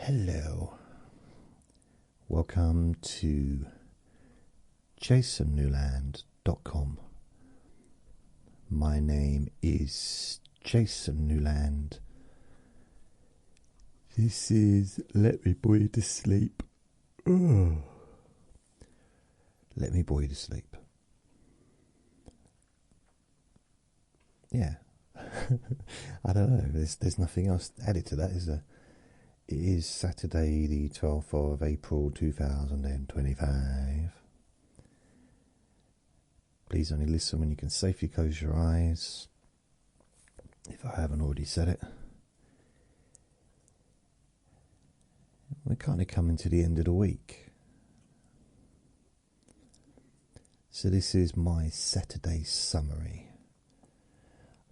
Hello, welcome to jasonnewland.com. My name is Jason Newland. This is Let Me Bore You to Sleep. Ugh. Let me bore you to sleep. Yeah. I don't know, there's nothing else added to that, is there? It is Saturday the 12th of April 2025. Please only listen when you can safely close your eyes, if I haven't already said it. We're kind of coming to the end of the week. So this is my Saturday summary.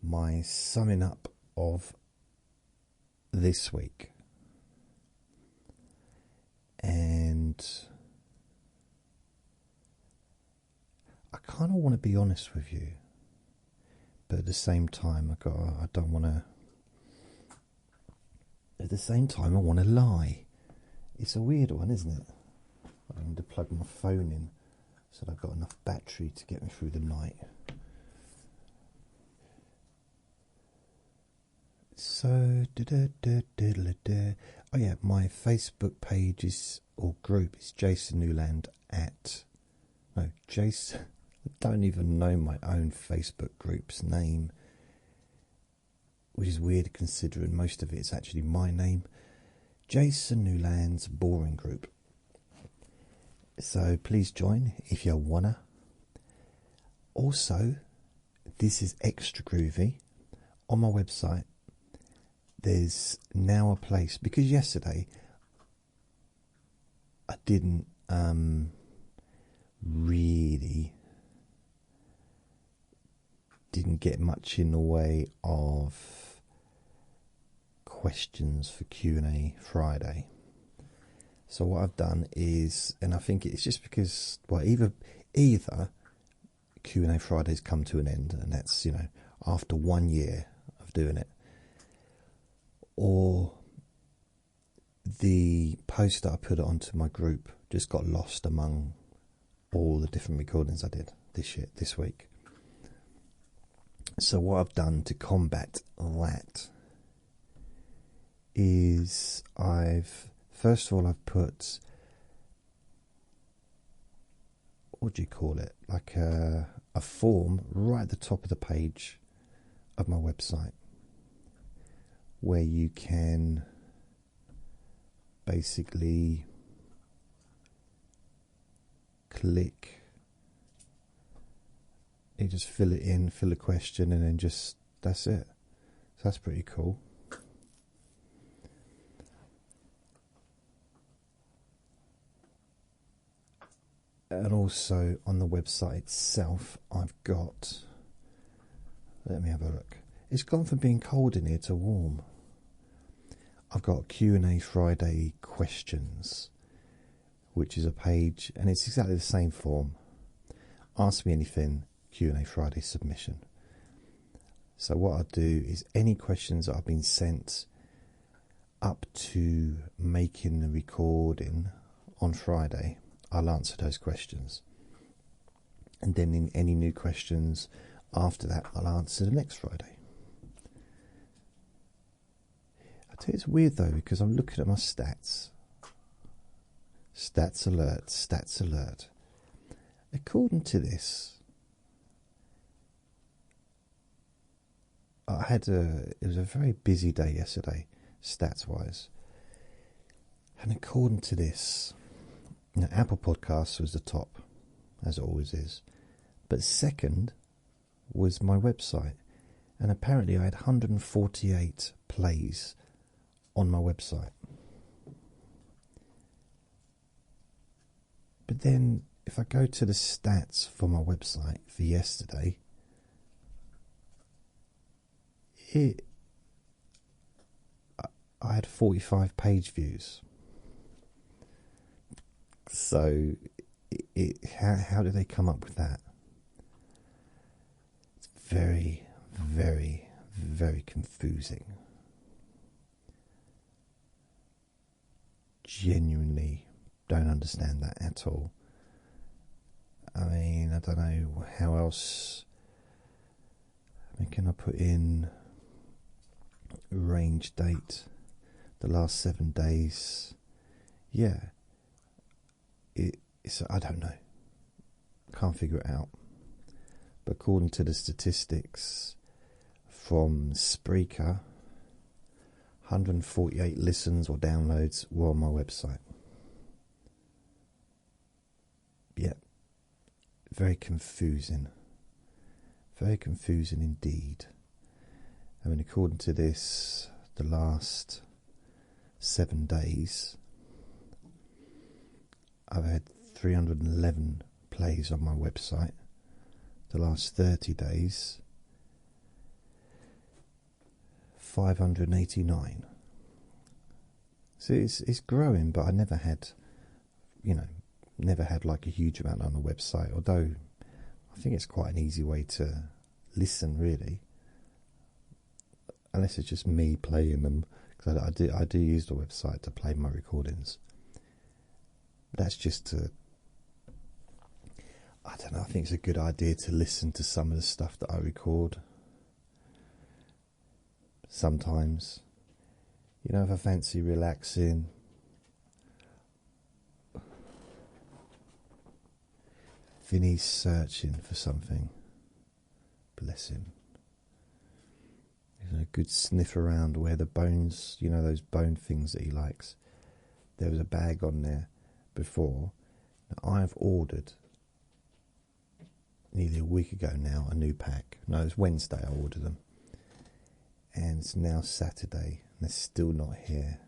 My summing up of this week. And I kind of want to be honest with you, but at the same time, I don't want to. At the same time, I want to lie. It's a weird one, isn't it? I need to plug my phone in so that I've got enough battery to get me through the night. So, oh yeah, my Facebook page is, or group is Jason Newland Jason, I don't even know my own Facebook group's name, which is weird considering most of it is actually my name. Jason Newland's Boring Group. So please join if you wanna. Also, this is extra groovy. On my website, there's now a place, because yesterday I didn't really get much in the way of questions for Q&A Friday. So what I've done is, and I think it's just because, well, either Q&A Friday's come to an end, and that's, after 1 year of doing it, or the post that I put onto my group just got lost among all the different recordings I did this week. So what I've done to combat that is I've put, what do you call it, like a form right at the top of the page of my website, where you can basically click, you just fill it in, fill a question, and then that's it. So that's pretty cool. And also on the website itself, I've got, let me have a look. It's gone from being cold in here to warm. I've got Q&A Friday questions, which is a page, and it's exactly the same form. Ask me anything, Q&A Friday submission. So what I'll do is any questions that have been sent up to making the recording on Friday, I'll answer those questions. And then in any new questions after that, I'll answer the next Friday. It's weird though, because I'm looking at my stats. Stats alert, stats alert. According to this, it was a very busy day yesterday, stats wise. And according to this, Apple Podcasts was the top, as it always is. But second was my website. And apparently I had 148 plays on my website. But then if I go to the stats for my website for yesterday, I had 45 page views. So how did they come up with that? It's very, very, very confusing. genuinely don't understand that at all. I mean, I don't know how else. I mean, can I put in range date, the last 7 days? Yeah, it's I don't know. Can't figure it out. But according to the statistics from Spreaker, 148 listens or downloads were on my website. Yeah, very confusing. Very confusing indeed. I mean, according to this, the last 7 days, I've had 311 plays on my website. The last 30 days, 589. So it's growing, but I never had, never had like a huge amount on the website, although I think it's quite an easy way to listen, really. Unless it's just me playing them, because I do use the website to play my recordings. That's just to, I don't know, I think it's a good idea to listen to some of the stuff that I record. Sometimes, if I fancy relaxing. Vinny's searching for something. Bless him. He's a good sniff around where the bones, those bone things that he likes. There was a bag on there before. Now, I've ordered nearly a week ago now a new pack. No, it was Wednesday I ordered them. And it's now Saturday and they're still not here.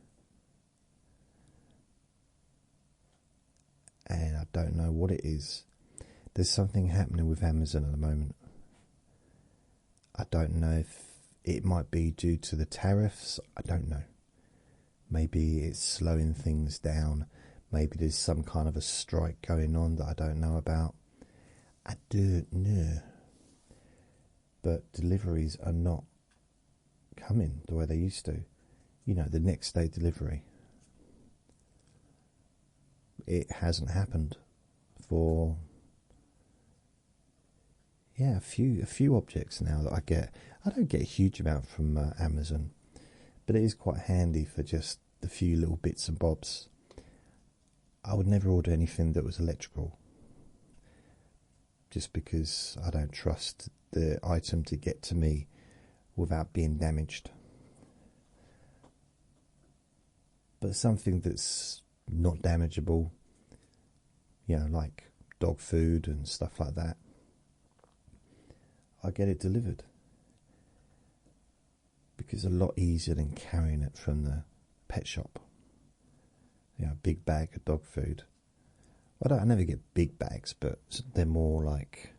And I don't know what it is. There's something happening with Amazon at the moment. I don't know if it might be due to the tariffs. I don't know. Maybe it's slowing things down. Maybe there's some kind of a strike going on that I don't know about. I don't know. But deliveries are not coming the way they used to. The next day delivery. It hasn't happened for a few objects now that I get. I don't get a huge amount from Amazon, but it is quite handy for just the few little bits and bobs. I would never order anything that was electrical, just because I don't trust the item to get to me without being damaged. But something that's not damageable, like dog food and stuff like that, I get it delivered. Because it's a lot easier than carrying it from the pet shop. A big bag of dog food. I never get big bags, but they're more like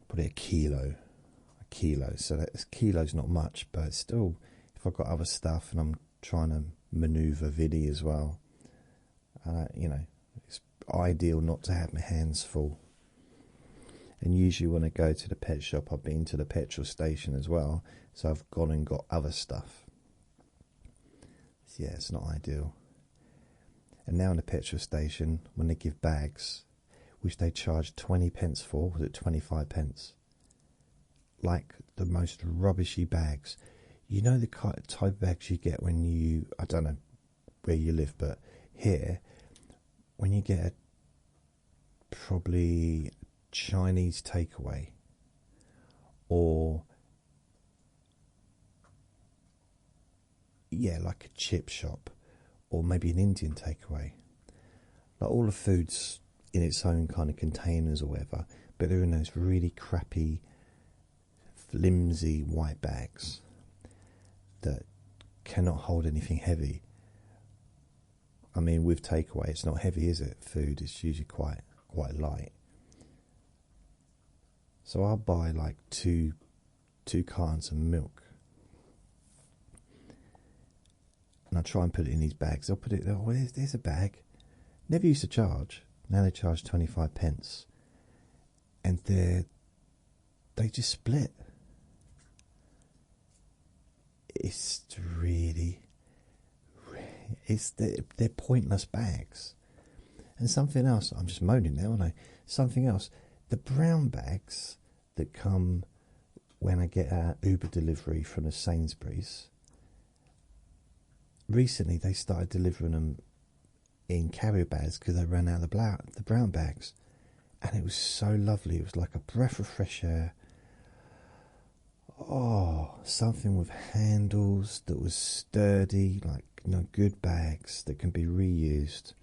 probably a kilo. So that kilo's not much, but still, if I've got other stuff and I'm trying to maneuver Viddy as well, it's ideal not to have my hands full. And usually when I go to the pet shop, I've been to the petrol station as well, so I've gone and got other stuff. So it's not ideal. And now in the petrol station, when they give bags, which they charge 20 pence for, was it 25 pence? Like the most rubbishy bags. The type of bags you get when you, I don't know where you live, but here, when you get probably Chinese takeaway or like a chip shop or maybe an Indian takeaway, like all the food's in its own kind of containers or whatever, but they're in those really crappy flimsy white bags that cannot hold anything heavy. I mean, with takeaway it's not heavy, is it? Food is usually quite light. So I'll buy like two cartons of milk, and I try and put it in these bags. I'll put it. Oh, there's a bag. Never used to charge. Now they charge 25 pence, and they just split. It's really, they're pointless bags. And something else, I'm just moaning now, aren't I? Something else, the brown bags that come when I get a Uber delivery from the Sainsbury's. Recently, they started delivering them in carrier bags because they ran out of the brown bags, and it was so lovely. It was like a breath of fresh air. Oh, something with handles that was sturdy, like good bags that can be reused.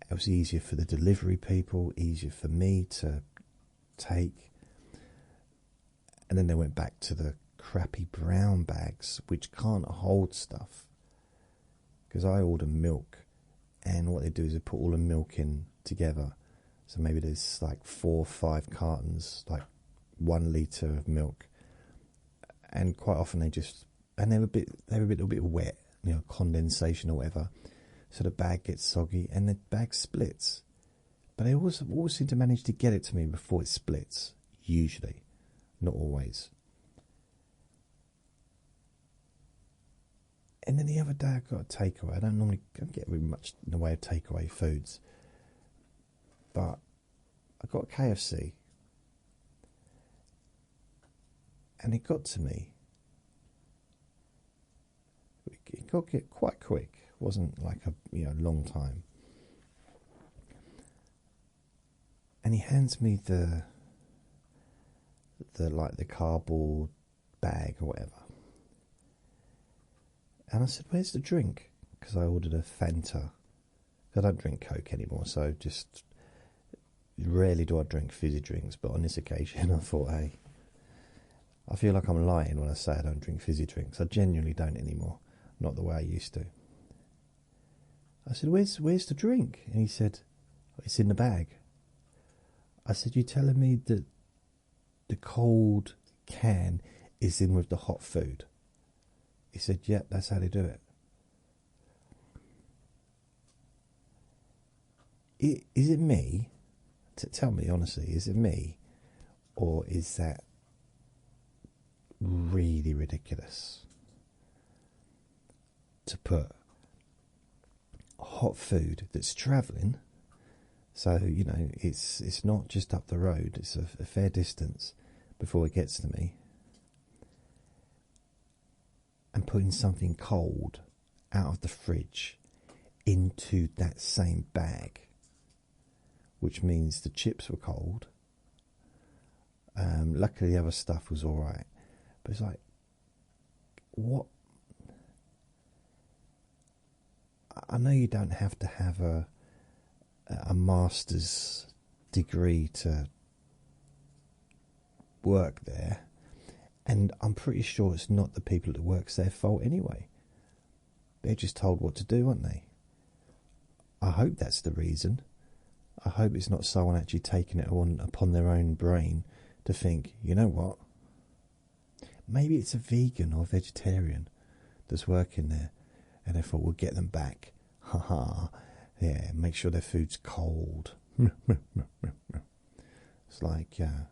It was easier for the delivery people, easier for me to take. And then they went back to the crappy brown bags, which can't hold stuff. Because I order milk, and what they do is they put all the milk in together. So maybe there's like 4 or 5 cartons, like 1 litre of milk. And quite often they're a little bit wet, condensation or whatever. So the bag gets soggy and the bag splits. But they always seem to manage to get it to me before it splits, usually. Not always. And then the other day I got a takeaway. I don't get very much in the way of takeaway foods. But I got a KFC. And it got to me. It got quite quick. It wasn't like a long time. And he hands me the cardboard bag or whatever. And I said, "Where's the drink?" Because I ordered a Fanta. I don't drink Coke anymore, so just rarely do I drink fizzy drinks. But on this occasion, I thought, hey, I feel like I'm lying when I say I don't drink fizzy drinks. I genuinely don't anymore. Not the way I used to. I said, where's the drink? And he said, it's in the bag. I said, you telling me that the cold can is in with the hot food? He said, yeah, that's how they do it. Is it me? Tell me honestly, is it me? Or is that really ridiculous? To put hot food that's travelling, so it's not just up the road, it's a fair distance before it gets to me, and putting something cold out of the fridge into that same bag, which means the chips were cold. Luckily the other stuff was alright, but it's like, what? I know you don't have to have a master's degree to work there, and I'm pretty sure it's not the people that work's their fault anyway. They're just told what to do, aren't they? I hope that's the reason. I hope it's not someone actually taking it upon their own brain to think, you know what? Maybe it's a vegan or vegetarian that's working there, and they thought, we'll get them back. Haha. Yeah, make sure their food's cold. It's like an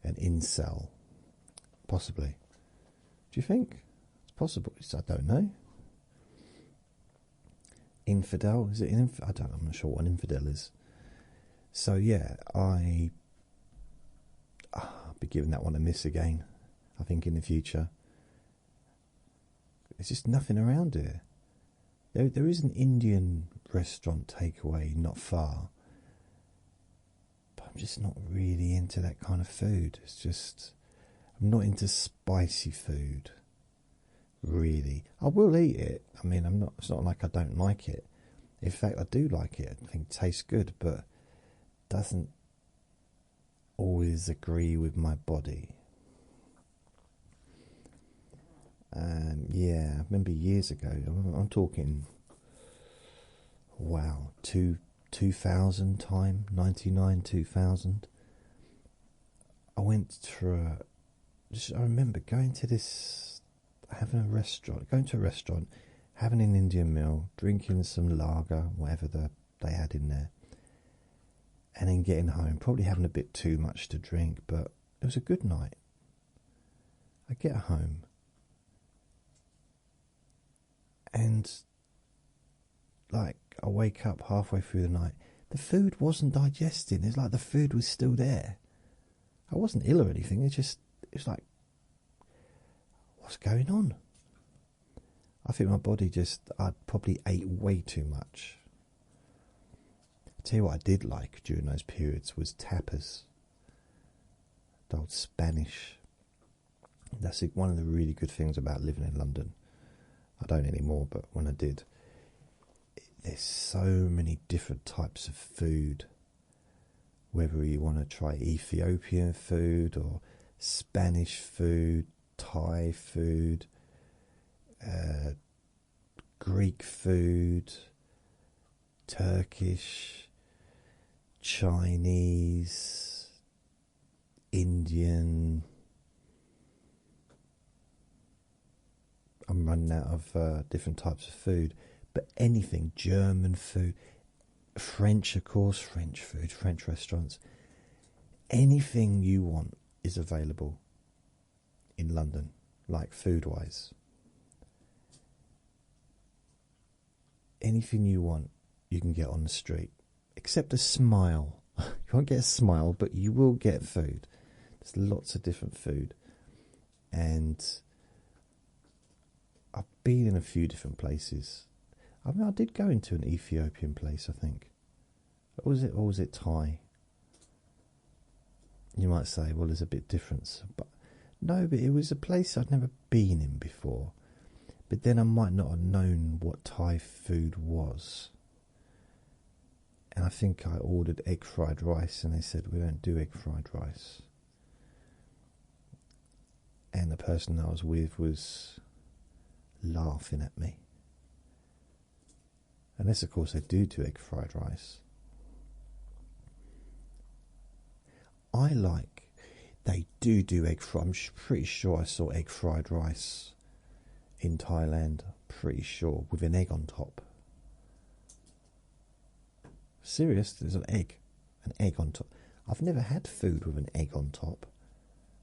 incel. Possibly. Do you think? It's possible. I don't know. Infidel? Is it an infidel? I'm not sure what an infidel is. So yeah, I'll be giving that one a miss again, I think, in the future. There's just nothing around here. There is an Indian restaurant takeaway not far, but I'm just not really into that kind of food. It's just, I'm not into spicy food, really. I will eat it. I mean, it's not like I don't like it. In fact, I do like it. I think it tastes good, but doesn't always agree with my body. Yeah, I remember years ago, I'm talking, wow, 2000 time, 99, 2000. I went through I remember going to going to a restaurant, having an Indian meal, drinking some lager, whatever they had in there, and then getting home, probably having a bit too much to drink, but it was a good night. I get home, and like I wake up halfway through the night, the food wasn't digesting. It's like the food was still there. I wasn't ill or anything. It's like, what's going on? I think my body I probably ate way too much. I tell you what I did like during those periods was tapas. The old Spanish. That's one of the really good things about living in London. I don't anymore, but when I did, there's so many different types of food. Whether you want to try Ethiopian food or Spanish food, Thai food, Greek food, Turkish, Chinese, Indian. I'm running out of different types of food, but anything, German food, French, of course, French food, French restaurants, anything you want is available in London, like food-wise. Anything you want, you can get on the street, except a smile. You won't get a smile, but you will get food. There's lots of different food, and I've been in a few different places. I mean, I did go into an Ethiopian place, I think. Or was it Thai? You might say, well, there's a bit difference. But no, but it was a place I'd never been in before. But then I might not have known what Thai food was. And I think I ordered egg fried rice, and they said, we don't do egg fried rice. And the person I was with was laughing at me. Unless, of course, they do egg fried rice. They do egg fried. I'm pretty sure I saw egg fried rice in Thailand. Pretty sure, with an egg on top. Serious? There's an egg on top. I've never had food with an egg on top,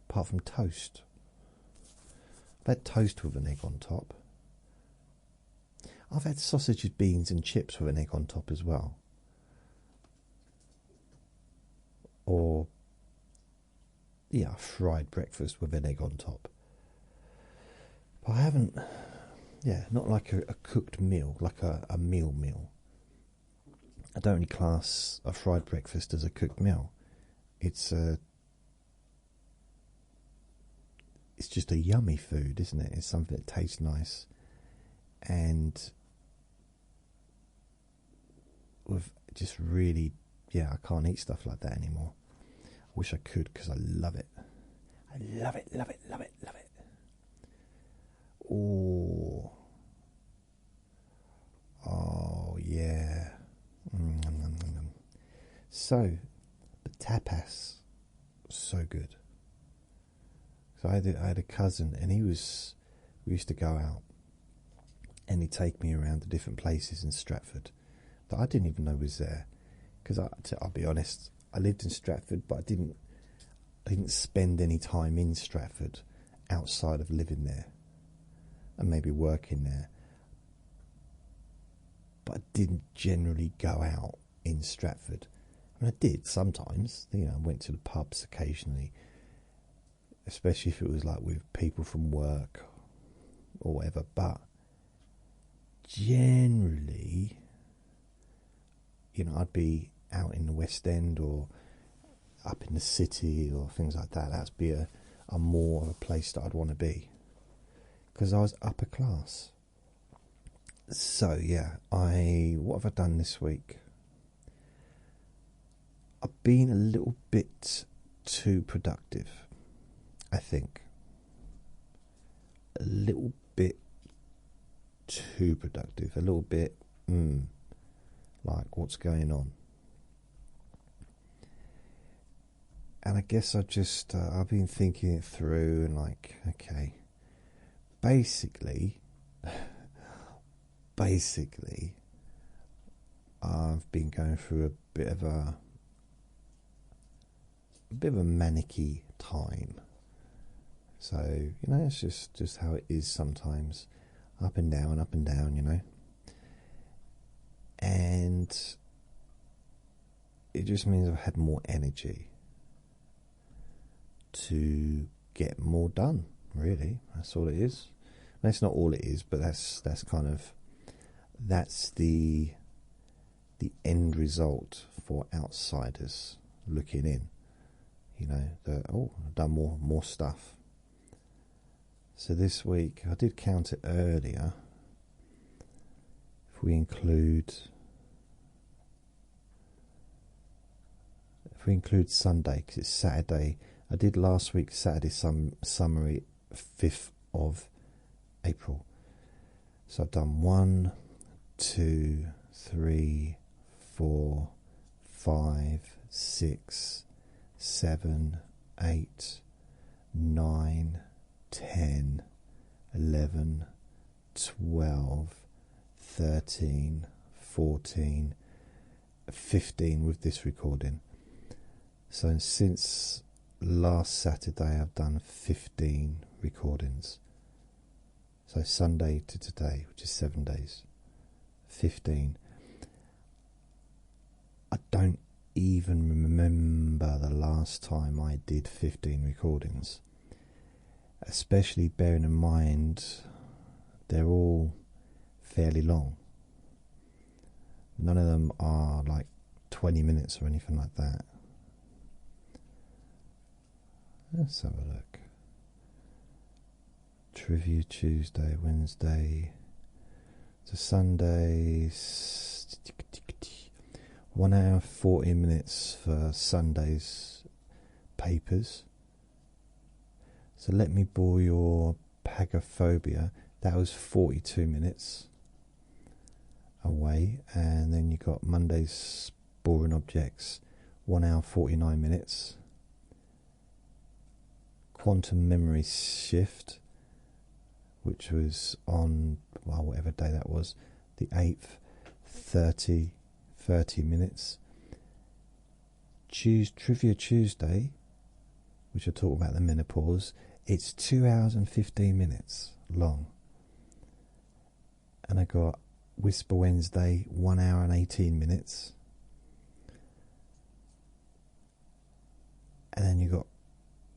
apart from toast. I've had toast with an egg on top. I've had sausages, beans and chips with an egg on top as well. Or, yeah, fried breakfast with an egg on top. But I haven't, not like a cooked meal, like a meal. I don't really class a fried breakfast as a cooked meal. It's just a yummy food, isn't it? It's something that tastes nice. And with just really, I can't eat stuff like that anymore. I wish I could, because I love it. I love it. Oh yeah. So, the tapas, so good. So I had a cousin, and we used to go out, and he'd take me around to different places in Stratford that I didn't even know was there. Because I'll be honest, I lived in Stratford, but I didn't spend any time in Stratford outside of living there and maybe working there. But I didn't generally go out in Stratford. I mean, I did sometimes. I went to the pubs occasionally, especially if it was like with people from work or whatever. But generally, I'd be out in the West End or up in the city or things like that. That'd be a more of a place that I'd want to be, because I was upper class. So what have I done this week? I've been a little bit too productive, I think. A little bit too productive. A little bit, like, what's going on? And I guess I've been thinking it through, and like, okay, basically, I've been going through a bit of a manicky time. So, it's just how it is sometimes. Up and down, it just means I've had more energy to get more done, really. That's all it is. That's not all it is, but that's the end result for outsiders looking in. You know, I've done more stuff. So this week, I did count it earlier. If we include Sunday, because it's Saturday. I did last week Saturday summary, 5th of April. So I've done 1, 2, 3, 4, 5, 6, 7, 8, 9, 10, 11, 12, 13, 14, 15 with this recording. So since last Saturday I've done 15 recordings. So Sunday to today, which is 7 days, 15. I don't even remember the last time I did 15 recordings, especially bearing in mind they're all fairly long. None of them are like 20 minutes or anything like that. Let's have a look. Trivia Tuesday, Wednesday to Sunday. 1 hour 40 minutes for Sunday's papers. So let me bore your pagophobia. That was 42 minutes away. And then you got Monday's boring objects, 1 hour 49 minutes. Quantum memory shift, which was on, well, whatever day that was, the 8th, 30 minutes. Trivia Tuesday, which I talk about the menopause, it's 2 hours and 15 minutes long. And I got Whisper Wednesday, 1 hour and 18 minutes. And then you got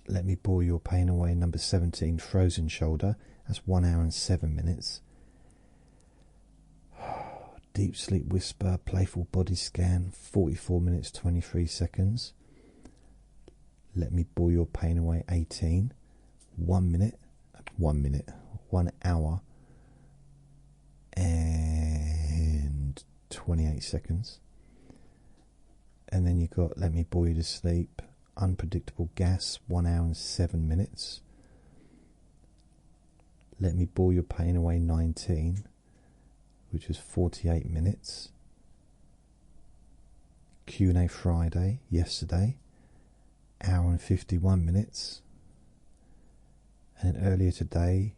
Let Me Bore Your Pain Away, number 17, Frozen Shoulder. That's 1 hour and 7 minutes. Deep Sleep Whisper, Playful Body Scan, 44 minutes, 23 seconds. Let Me Bore Your Pain Away, 18. 1 hour and 28 seconds. And then you got Let Me Bore You to Sleep, Unpredictable Gas, 1 hour and 7 minutes. Let Me Bore Your Pain Away, 19, which was 48 minutes. Q&A Friday, yesterday, hour and 51 minutes. And then earlier today,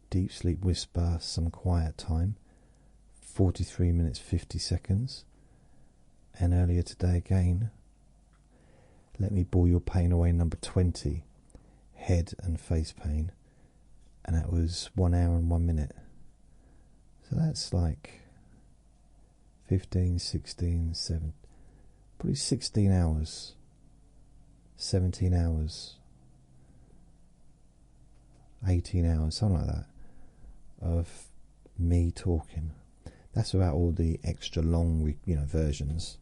Deep Sleep Whisper, Some Quiet Time, 43 minutes 50 seconds. And earlier today again, Let Me Bore Your Pain Away, number 20, Head and Face Pain, and that was 1 hour and 1 minute. So that's like 15, 16, 7, probably 16 hours, 17 hours, 18 hours, something like that, of me talking. That's about all the extra long, versions.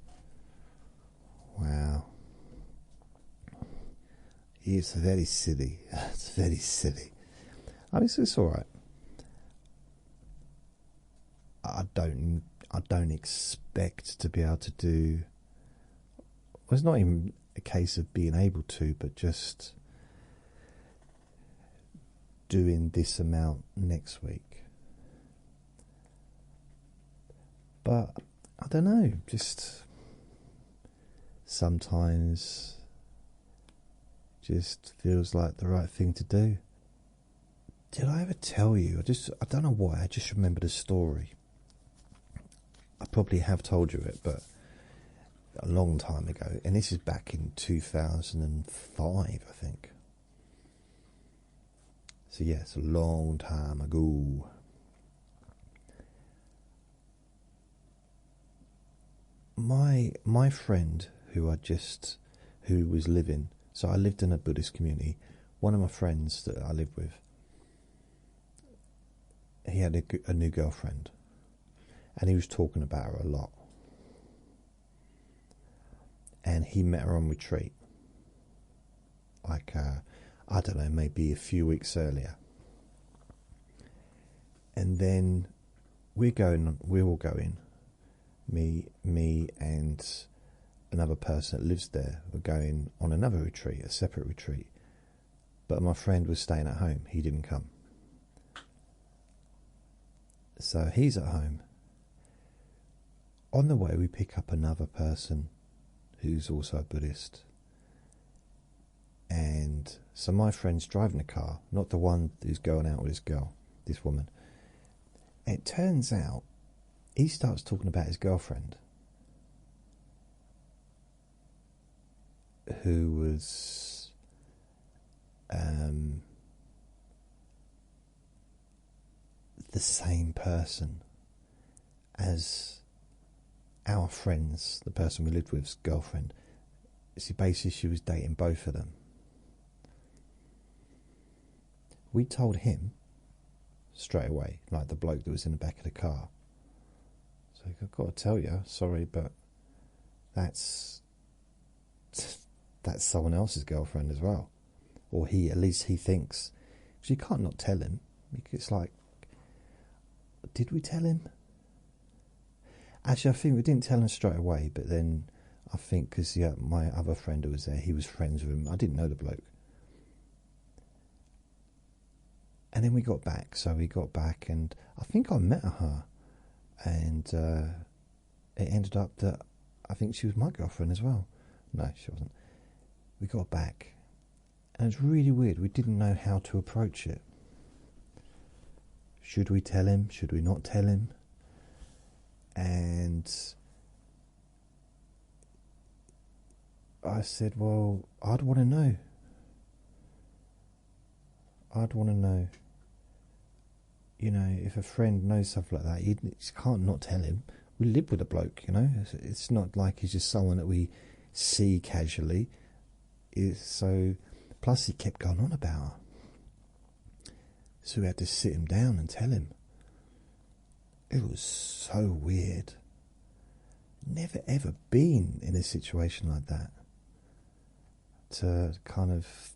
Wow. It's very silly. It's very silly. I mean, it's all right. I don't expect to be able to do. Well, it's not even a case of being able to, but just doing this amount next week. But I don't know. Just sometimes, just feels like the right thing to do. Did I ever tell you? I don't know why. I just remembered a story. I probably have told you it, but a long time ago. And this is back in 2005, I think. So yeah, it's a long time ago. my friend who was living. So I lived in a Buddhist community. One of my friends that I lived with, he had a new girlfriend, and he was talking about her a lot. And he met her on retreat, like I don't know, maybe a few weeks earlier. And then we're all going. Me and another person that lives there were going on another retreat, a separate retreat. But my friend was staying at home. He didn't come. So he's at home. On the way, we pick up another person who's also a Buddhist. And so my friend's driving the car, not the one who's going out with this girl, this woman. It turns out he starts talking about his girlfriend, who was the same person as our friends, the person we lived with's girlfriend. See, basically she was dating both of them. We told him straight away, like the bloke that was in the back of the car. So I've got to tell you, sorry, but that's someone else's girlfriend as well. Or at least he thinks. Because you can't not tell him. It's like, did we tell him? Actually, I think we didn't tell him straight away, but then I think because my other friend who was there, he was friends with him. I didn't know the bloke. And then we got back. So we got back, and I think I met her. And it ended up that I think she was my girlfriend as well. No, she wasn't. We got back, and it's really weird. We didn't know how to approach it. Should we tell him? Should we not tell him? And I said, well, I'd want to know. I'd want to know. You know, if a friend knows stuff like that, you can't not tell him. We live with a bloke, you know. It's not like he's just someone that we see casually. So, plus he kept going on about her. So we had to sit him down and tell him. It was so weird. Never ever been in a situation like that. To kind of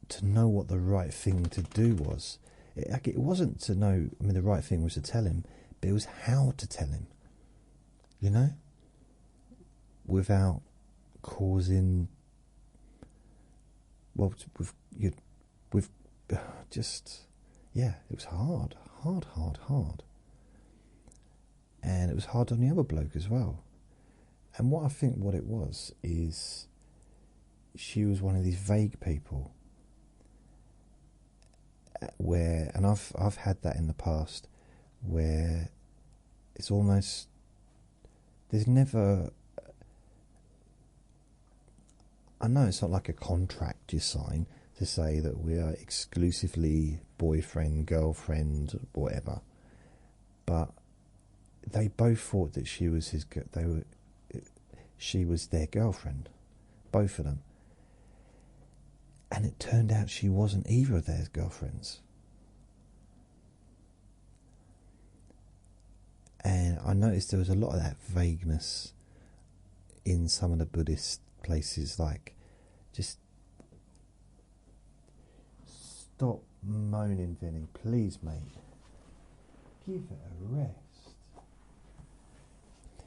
to know what the right thing to do was. It wasn't to know, I mean, the right thing was to tell him, but it was how to tell him, you know, without causing, well, with just, yeah, it was hard. And it was hard on the other bloke as well. And what I think what it was is she was one of these vague people where, and I've had that in the past, where it's almost, there's never, I know it's not like a contract you sign to say that we are exclusively boyfriend, girlfriend, whatever, but they both thought that she was she was their girlfriend, both of them. And it turned out she wasn't either of their girlfriends. And I noticed there was a lot of that vagueness in some of the Buddhist places, like, just stop moaning, Vinny, please, mate. Give it a rest.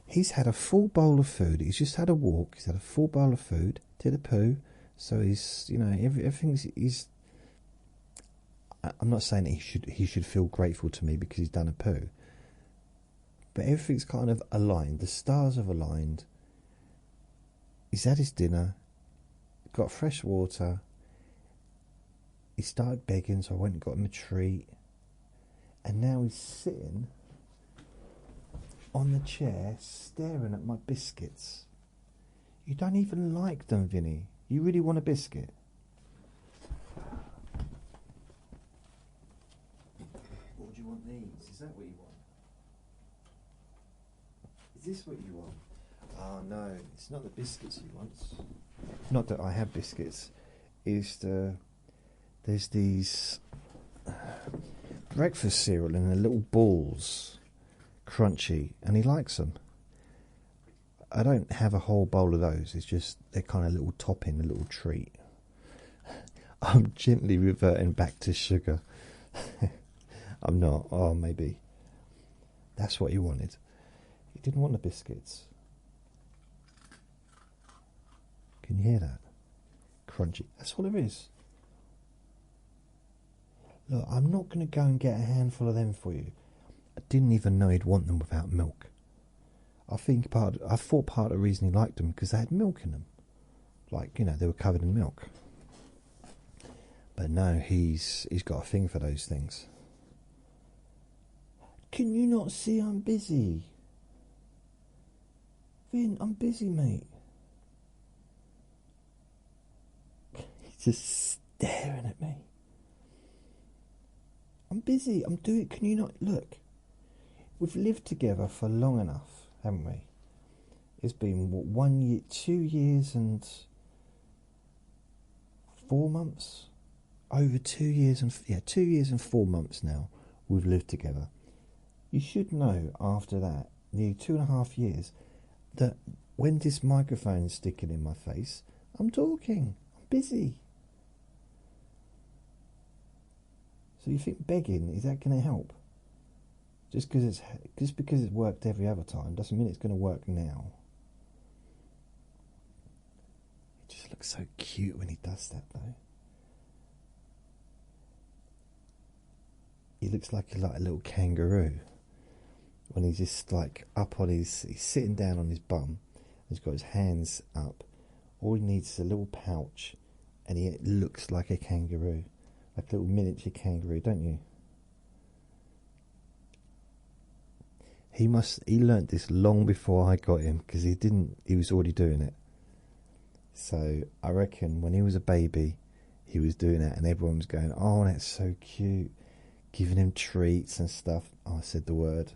He's had a full bowl of food. He's just had a walk. He's had a full bowl of food. Did a poo. So he's, you know, everything's. I'm not saying that he should feel grateful to me because he's done a poo. But everything's kind of aligned. The stars have aligned. He's had his dinner. Got fresh water. He started begging, so I went and got him a treat. And now he's sitting on the chair staring at my biscuits. You don't even like them, Vinny. You really want a biscuit? Or do you want these? Is that what you want? this what you want? Oh no, it's not the biscuits he wants. Not that I have biscuits. There's these breakfast cereal in the little balls, crunchy, and he likes them. I don't have a whole bowl of those. It's just they're kind of little topping, a little treat. I'm gently reverting back to sugar. I'm not. Oh, maybe. That's what he wanted. He didn't want the biscuits. Can you hear that? Crunchy. That's all there is. Look, I'm not going to go and get a handful of them for you. I didn't even know he'd want them without milk. I thought part of the reason he liked them because they had milk in them. Like, you know, they were covered in milk. But no, he's got a thing for those things. Can you not see I'm busy? Vin, I'm busy, mate. He's just staring at me. I'm busy, I'm doing... Can you not... Look, we've lived together for long enough, haven't we? It's been, what, 1 year, 2 years and 4 months? Over 2 years and... Yeah, 2 years and 4 months now we've lived together. You should know after that, nearly 2.5 years, that when this microphone's sticking in my face, I'm talking, I'm busy. So you think begging, is that going to help? Just because it's worked every other time doesn't mean it's going to work now. He just looks so cute when he does that, though. He looks like a little kangaroo when he's just like up on he's sitting down on his bum. He's got his hands up. All he needs is a little pouch, and he looks like a kangaroo. Like a little miniature kangaroo, don't you? He learnt this long before I got him, because he was already doing it. So I reckon when he was a baby, he was doing it, and everyone was going, "Oh, that's so cute," giving him treats and stuff. Oh, I said the word.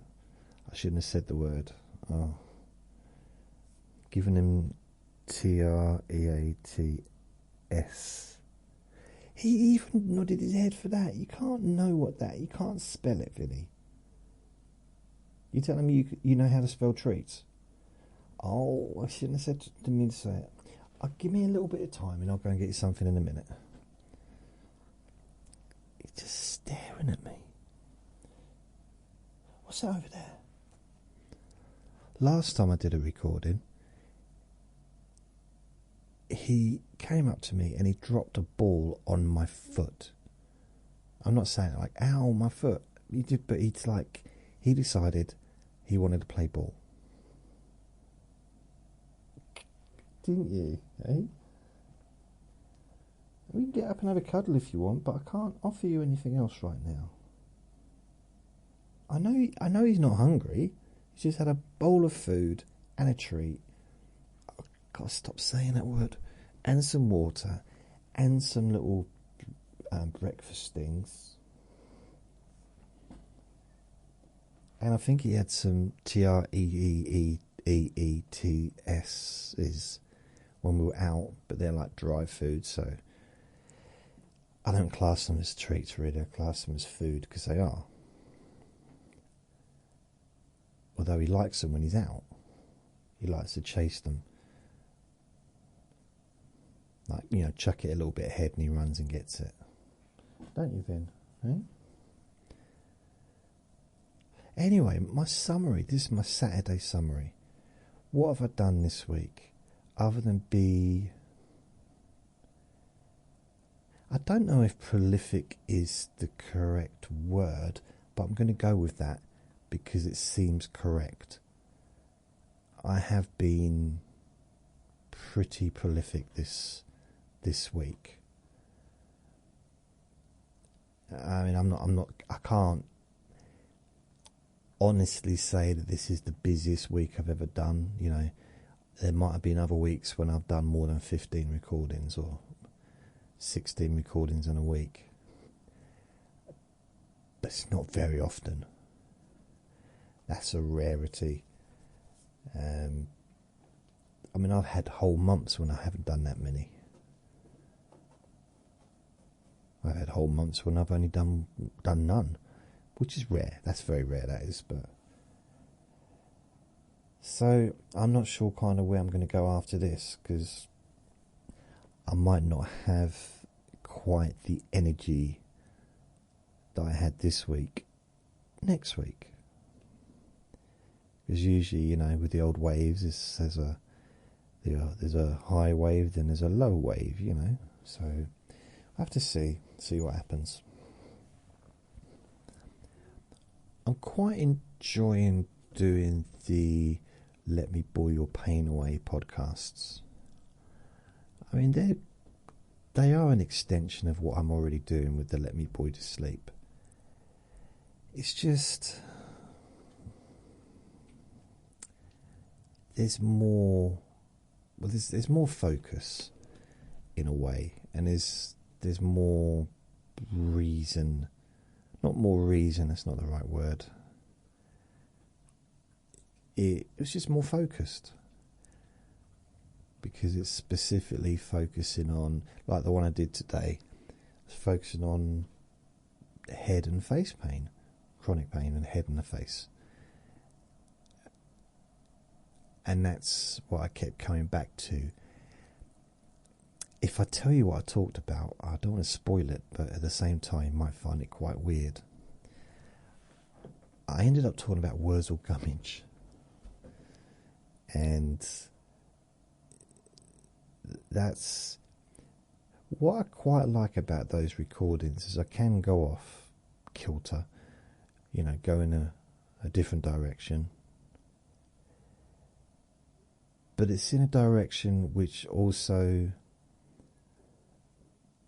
I shouldn't have said the word. Oh, giving him treats. He even nodded his head for that. You can't know what that... You can't spell it, Vinny. You telling me you know how to spell treats? Oh, I shouldn't have said... Didn't mean to say it. Give me a little bit of time and I'll go and get you something in a minute. He's just staring at me. What's that over there? Last time I did a recording, he came up to me and he dropped a ball on my foot. I'm not saying it like, ow, my foot. He did, but he decided he wanted to play ball. Didn't you, eh? We can get up and have a cuddle if you want, but I can't offer you anything else right now. I know he's not hungry. He's just had a bowl of food and a treat. Gotta stop saying that word. And some water, and some little breakfast things. And I think he had some treeeeeets when we were out, but they're like dry food, so I don't class them as treats really. I class them as food because they are. Although he likes them when he's out, he likes to chase them. Like, you know, chuck it a little bit ahead and he runs and gets it. Don't you, Vin? Eh? Anyway, my summary. This is my Saturday summary. What have I done this week? Other than be... I don't know if prolific is the correct word, but I'm going to go with that because it seems correct. I have been pretty prolific this week. I mean, I can't honestly say that this is the busiest week I've ever done. You know, there might have been other weeks when I've done more than 15 recordings or 16 recordings in a week. But it's not very often. That's a rarity. I mean, I've had whole months when I haven't done that many. I've had whole months when I've only done none, which is rare. That's very rare, that is. But so I'm not sure kind of where I'm going to go after this, because I might not have quite the energy that I had this week next week. Because usually, you know, with the old waves, there's a high wave, then there's a low wave, you know. So I have to see what happens. I'm quite enjoying doing the Let Me Bore Your Pain Away podcasts. I mean, they are an extension of what I'm already doing with the Let Me Bore You to Sleep. It's just there's more focus in a way, and there's more reason. Not more reason, that's not the right word. It was just more focused, because it's specifically focusing on, like the one I did today, it's focusing on head and face pain, chronic pain and head and the face. And that's what I kept coming back to. If I tell you what I talked about, I don't want to spoil it, but at the same time, you might find it quite weird. I ended up talking about Wurzel Gummidge. And that's what I quite like about those recordings, is I can go off kilter, you know, go in a different direction. But it's in a direction which also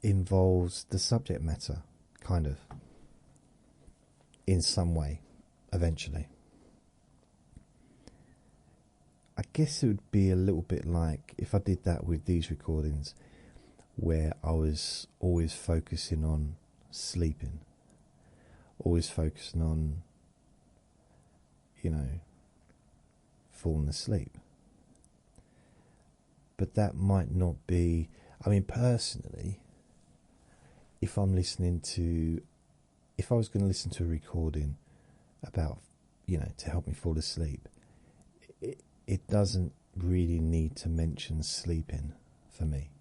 involves the subject matter, kind of, in some way, eventually. I guess it would be a little bit like if I did that with these recordings, where I was always focusing on sleeping, always focusing on, you know, falling asleep. But that might not be, I mean, personally, if I was going to listen to a recording about, you know, to help me fall asleep, it doesn't really need to mention sleeping for me.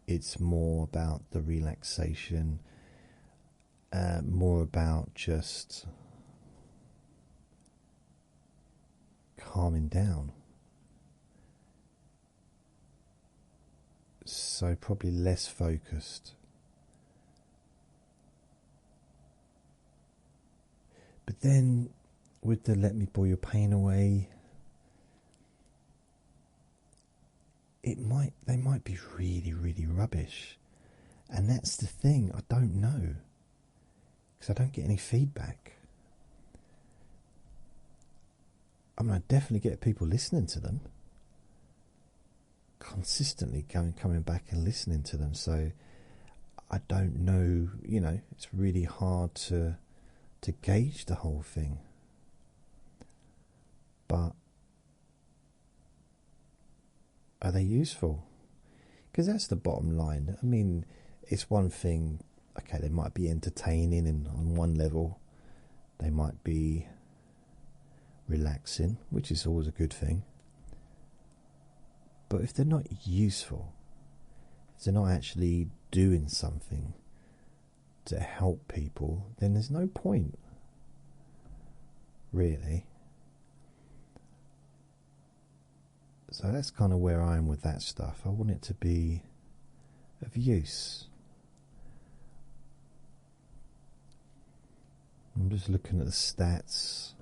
It's more about the relaxation, more about just calming down. So probably less focused. But then with the Let Me Bore Your Pain Away, they might be really, really rubbish. And that's the thing, I don't know. Because I don't get any feedback. I mean, I definitely get people listening to them. Consistently coming back and listening to them. So I don't know, you know, it's really hard to gauge the whole thing. But are they useful? Because that's the bottom line. I mean, it's one thing, okay, they might be entertaining, and on one level they might be relaxing, which is always a good thing. But if they're not useful, if they're not actually doing something to help people, then there's no point, really. So that's kind of where I am with that stuff. I want it to be of use. I'm just looking at the stats.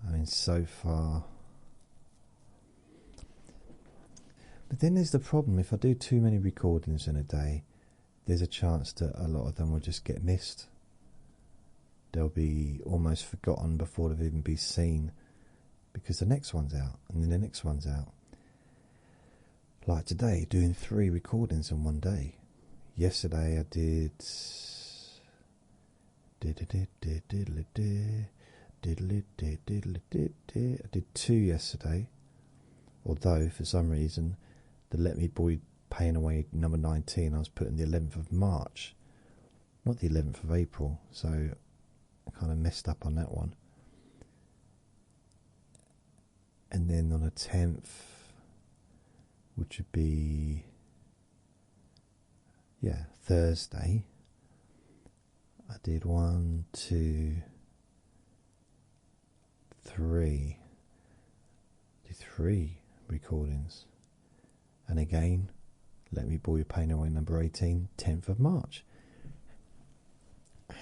I mean, so far. But then there's the problem, if I do too many recordings in a day, there's a chance that a lot of them will just get missed. They'll be almost forgotten before they've even been seen, because the next one's out, and then the next one's out. Like today, doing 3 recordings in one day. Yesterday I did I did 2 yesterday, although for some reason the Let Me Boy Pain Away number 19, I was putting the 11th of March, not the 11th of April, so I kind of messed up on that one. And then on the 10th, which would be, yeah, Thursday, I did 1, 2, 3. Did 3 recordings. And again, Let Me Bore Your Pain Away number 18, 10th of March.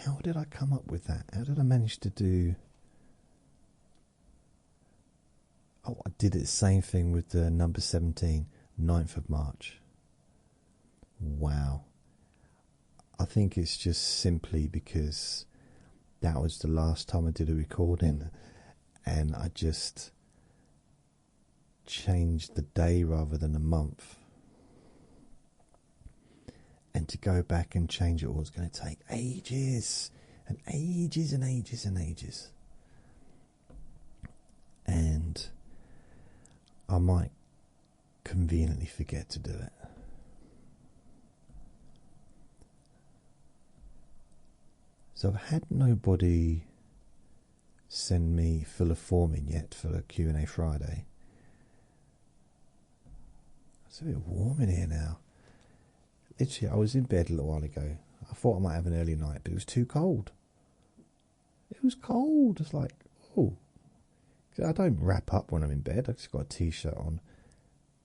How did I come up with that? How did I manage to do... Oh, I did it the same thing with the number 17, 9th of March. Wow. I think it's just simply because that was the last time I did a recording, and I just changed the day rather than a month. And to go back and change it all is going to take ages and ages and ages and ages. And I might conveniently forget to do it. So I've had nobody send me fill a form in yet for the Q&A Friday. It's a bit warm in here now. Literally, I was in bed a little while ago. I thought I might have an early night, but it was too cold. It was cold. It's like, oh. I don't wrap up when I'm in bed. I've just got a t-shirt on.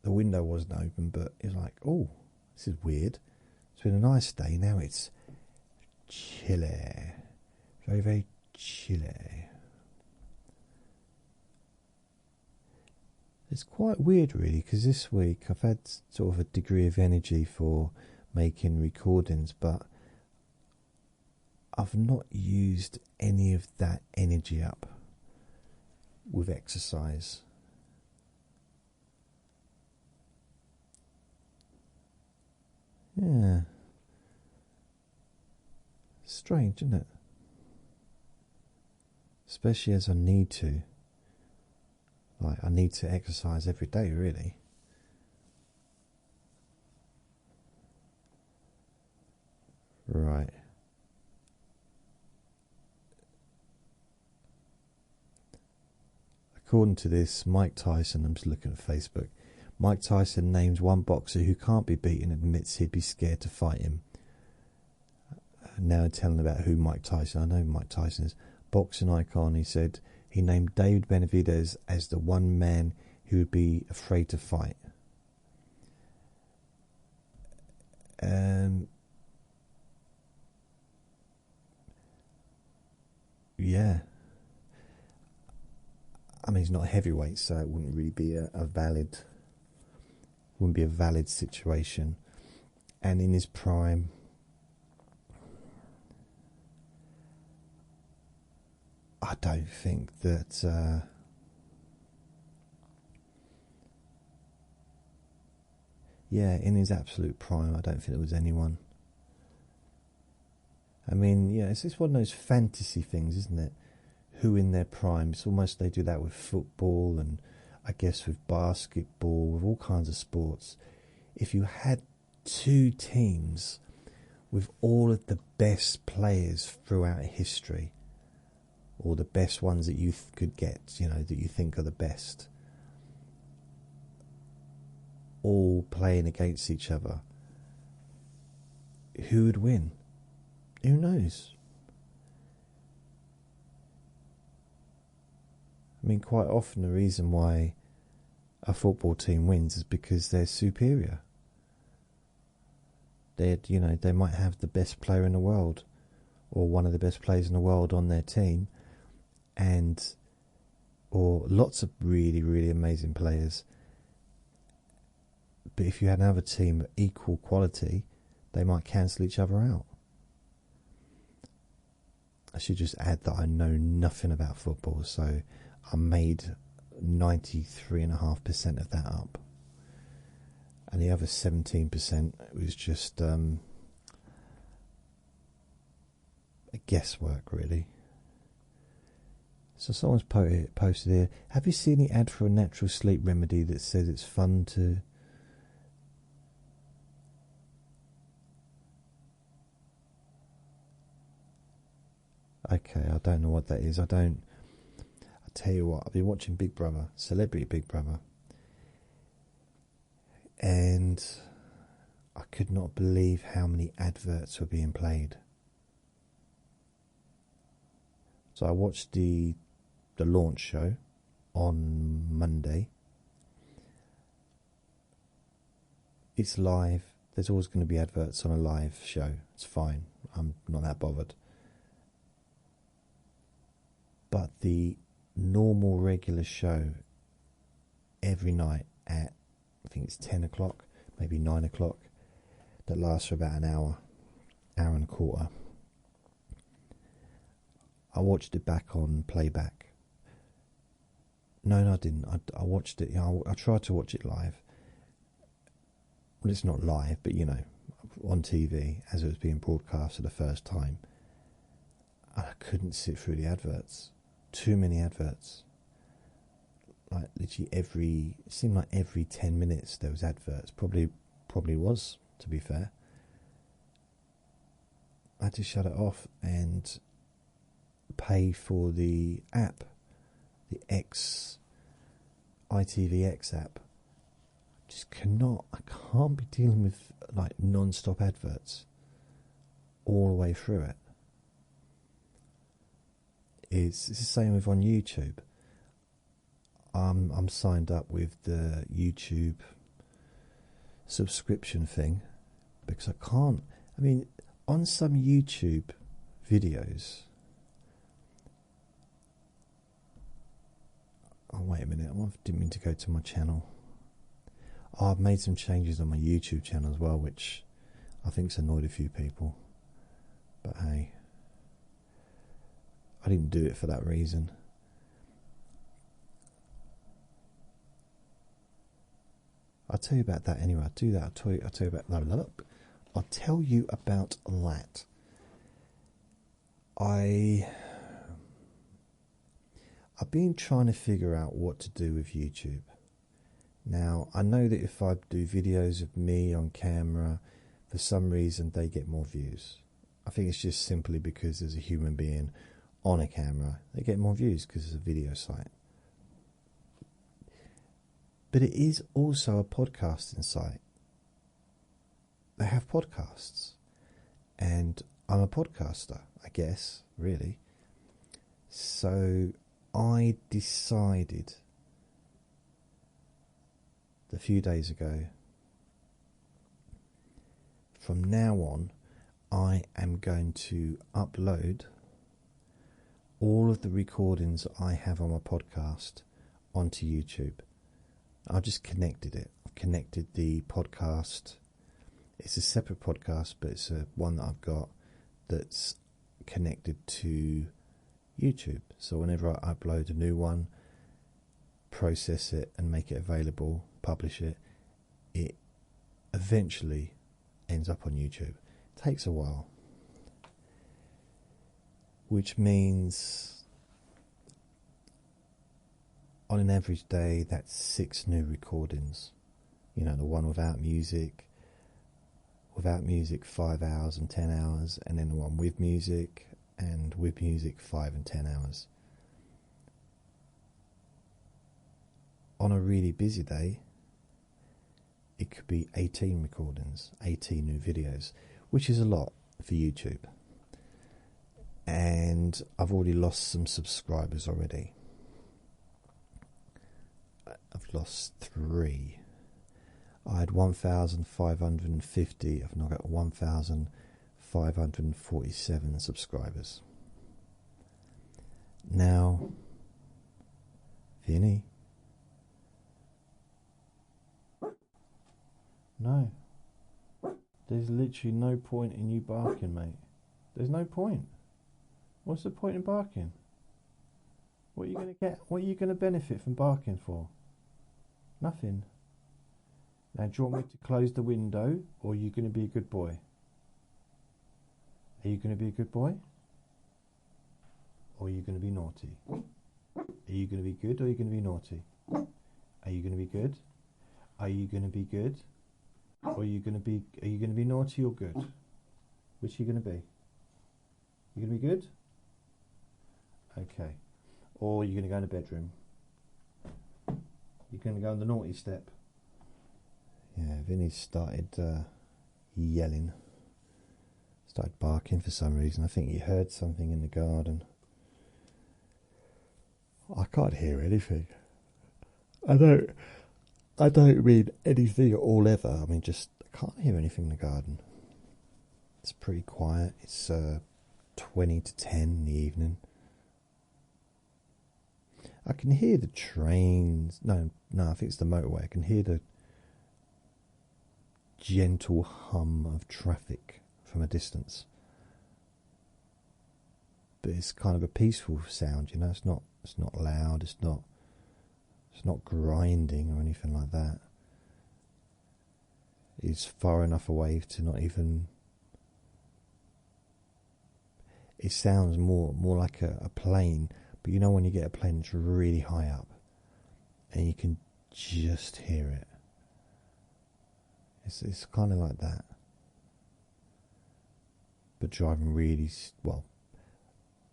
The window wasn't open, but it was like, oh, this is weird. It's been a nice day. Now it's chilly. Very, very chilly. It's quite weird, really, because this week I've had sort of a degree of energy for making recordings, but I've not used any of that energy up with exercise. Yeah. Strange, isn't it? Especially as I need to. Like, I need to exercise every day, really. Right. According to this, Mike Tyson, I'm just looking at Facebook, Mike Tyson names one boxer who can't be beaten and admits he'd be scared to fight him. Now telling about who Mike Tyson, I know Mike Tyson is, boxing icon, he said he named David Benavidez as the one man who would be afraid to fight. Yeah. I mean, he's not a heavyweight, so it wouldn't really be a valid situation. And in his prime, I don't think that in his absolute prime, I don't think there was anyone. I mean, yeah, it's just one of those fantasy things, isn't it? Who in their prime? It's almost they do that with football and I guess with basketball, with all kinds of sports. If you had two teams with all of the best players throughout history, or the best ones that you could get, that you think are the best, all playing against each other, who would win? Who knows? I mean, quite often the reason why a football team wins is because they're superior. They might have the best player in the world, or one of the best players in the world on their team, or lots of really, really amazing players. But if you had another team of equal quality, they might cancel each other out. I should just add that I know nothing about football, so I made 93.5% of that up. And the other 17% was just guesswork, really. So someone's posted here, have you seen the ad for a natural sleep remedy that says it's fun to... Okay, I don't know what that is. I tell you what, I've been watching Big Brother, Celebrity Big Brother, and I could not believe how many adverts were being played. So I watched the launch show on Monday. It's live. There's always going to be adverts on a live show. It's fine. I'm not that bothered. But the normal regular show every night at, I think it's 10 o'clock, maybe 9 o'clock, that lasts for about an hour, hour and a quarter. I watched it back on playback. No, I didn't. I watched it. I tried to watch it live. Well, it's not live, but on TV as it was being broadcast for the first time. And I couldn't sit through the adverts. Too many adverts. Like literally it seemed like every 10 minutes there was adverts. Probably was, to be fair. I had to shut it off and pay for the app, the ITVX app. I can't be dealing with like non-stop adverts all the way through it. It's the same with on YouTube. I'm signed up with the YouTube subscription thing because I can't. I mean, on some YouTube videos. Oh, wait a minute. I didn't mean to go to my channel. Oh, I've made some changes on my YouTube channel as well, which I think's annoyed a few people. But hey, I didn't do it for that reason. I'll tell you about that anyway. I'll do that. I'll tell you about that. I'll tell you about that. I've been trying to figure out what to do with YouTube. Now, I know that if I do videos of me on camera, for some reason they get more views. I think it's just simply because there's a human being on a camera. They get more views because it's a video site. But it is also a podcasting site. They have podcasts. And I'm a podcaster, I guess, really. So I decided a few days ago, from now on, I am going to upload all of the recordings I have on my podcast onto YouTube. I've just connected it. I've connected the podcast. It's a separate podcast, but it's one that I've got that's connected to YouTube. So whenever I upload a new one, process it and make it available, publish it, it eventually ends up on YouTube. It takes a while. Which means on an average day, that's 6 new recordings. The one without music 5 hours and 10 hours, and then the one with music, and with music 5 and 10 hours. On a really busy day, it could be 18 recordings, 18 new videos, which is a lot for YouTube. And I've already lost some subscribers already. I've lost 3. I had 1,550. I've now got 1,547 subscribers. Now, Vinny. No. There's literally no point in you barking, mate. There's no point. What's the point in barking? What are you going to get? What are you going to benefit from barking for? Nothing. Now, do you want me to close the window, or are you going to be a good boy? Are you going to be a good boy? Or are you going to be naughty? Are you going to be good or are you going to be naughty? Are you going to be good? Are you going to be good? Or are you going to be naughty or good? Which are you going to be? You going to be good? Okay. Or you're going to go in the bedroom. You're going to go on the naughty step. Yeah, Vinny started yelling. Started barking for some reason. I think he heard something in the garden. I can't hear anything. I don't mean anything at all ever. I mean, just I can't hear anything in the garden. It's pretty quiet. It's 20 to 10 in the evening. I can hear the trains. No, I think it's the motorway. I can hear the gentle hum of traffic from a distance. But it's kind of a peaceful sound, you know. It's not loud. It's not grinding or anything like that. It's far enough away to not even. It sounds more like a plane, but you know when you get a plane that's really high up, and you can just hear it. It's kind of like that, but driving really well,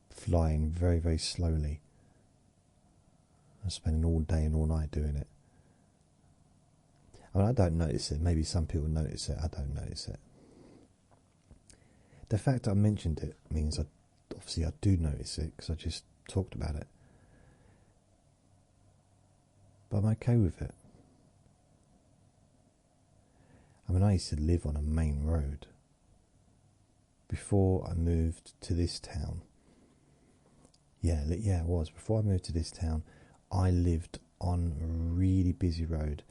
flying very, very slowly. I'm spending all day and all night doing it. I mean, I don't notice it. Maybe some people notice it. I don't notice it. The fact I mentioned it means obviously I do notice it because I just talked about it. But I'm okay with it. I mean, I used to live on a main road before I moved to this town. Yeah, it was. Before I moved to this town, I lived on a really busy road.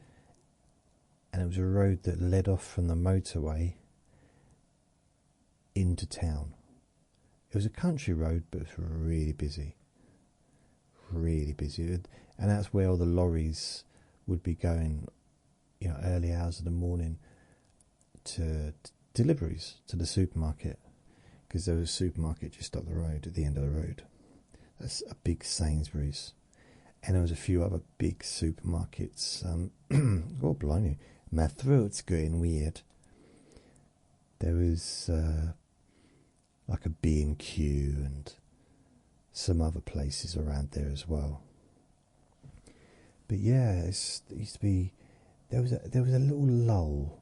And it was a road that led off from the motorway into town. It was a country road, but it was really busy. Really busy. And that's where all the lorries would be going, you know, early hours of the morning to deliveries to the supermarket. Because there was a supermarket just up the road, at the end of the road. That's a big Sainsbury's. And there was a few other big supermarkets. Oh, blimey. My throat's going weird. There was like a B&Q and some other places around there as well. But yeah, it used to be. There was a little lull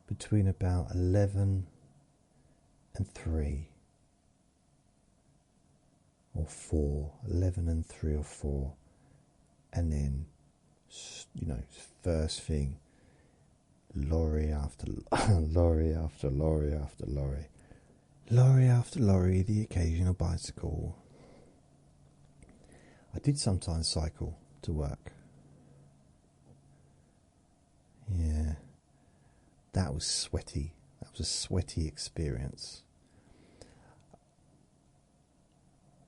between about 11 and 3 or 4. 11 and 3 or 4, and then, you know, first thing, lorry after lorry after lorry after lorry, lorry after lorry, the occasional bicycle. I did sometimes cycle to work. Yeah, that was sweaty. That was a sweaty experience.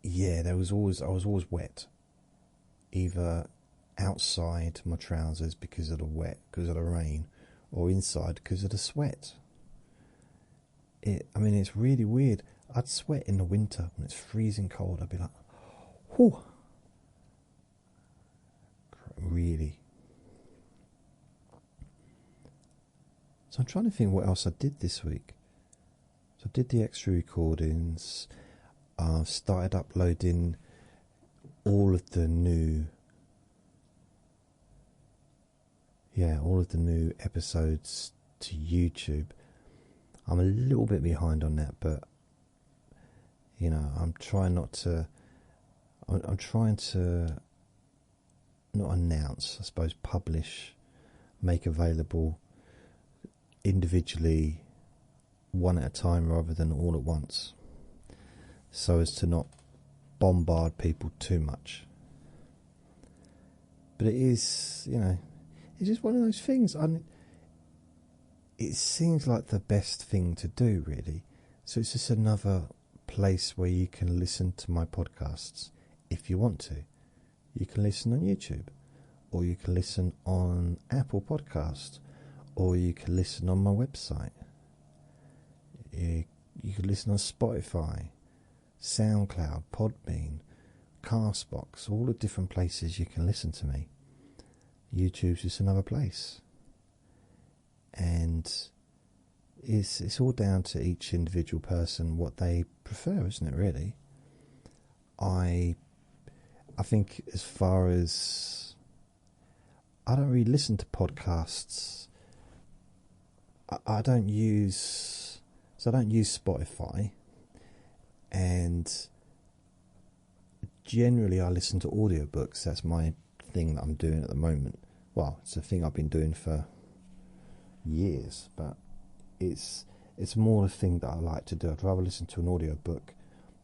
Yeah, I was always wet, either outside my trousers because of the wet, because of the rain, or inside because of the sweat. I mean, it's really weird. I'd sweat in the winter when it's freezing cold. I'd be like, whew. Really. So I'm trying to think what else I did this week. So I did the extra recordings. I've started uploading all of the new episodes to YouTube. I'm a little bit behind on that, but you know, I'm trying to not announce, I suppose, publish, make available individually, one at a time rather than all at once, so as to not bombard people too much. But it is, you know, it's just one of those things. It seems like the best thing to do, really. So it's just another place where you can listen to my podcasts if you want to. You can listen on YouTube, or you can listen on Apple Podcast, or you can listen on my website. You can listen on Spotify, SoundCloud, Podbean, Castbox, all the different places you can listen to me. YouTube's just another place. And it's all down to each individual person what they prefer, isn't it, really? I think as far as I don't really listen to podcasts. I don't use Spotify, and generally I listen to audiobooks. That's my thing that I'm doing at the moment. Well, it's a thing I've been doing for years, but it's more a thing that I like to do. I'd rather listen to an audiobook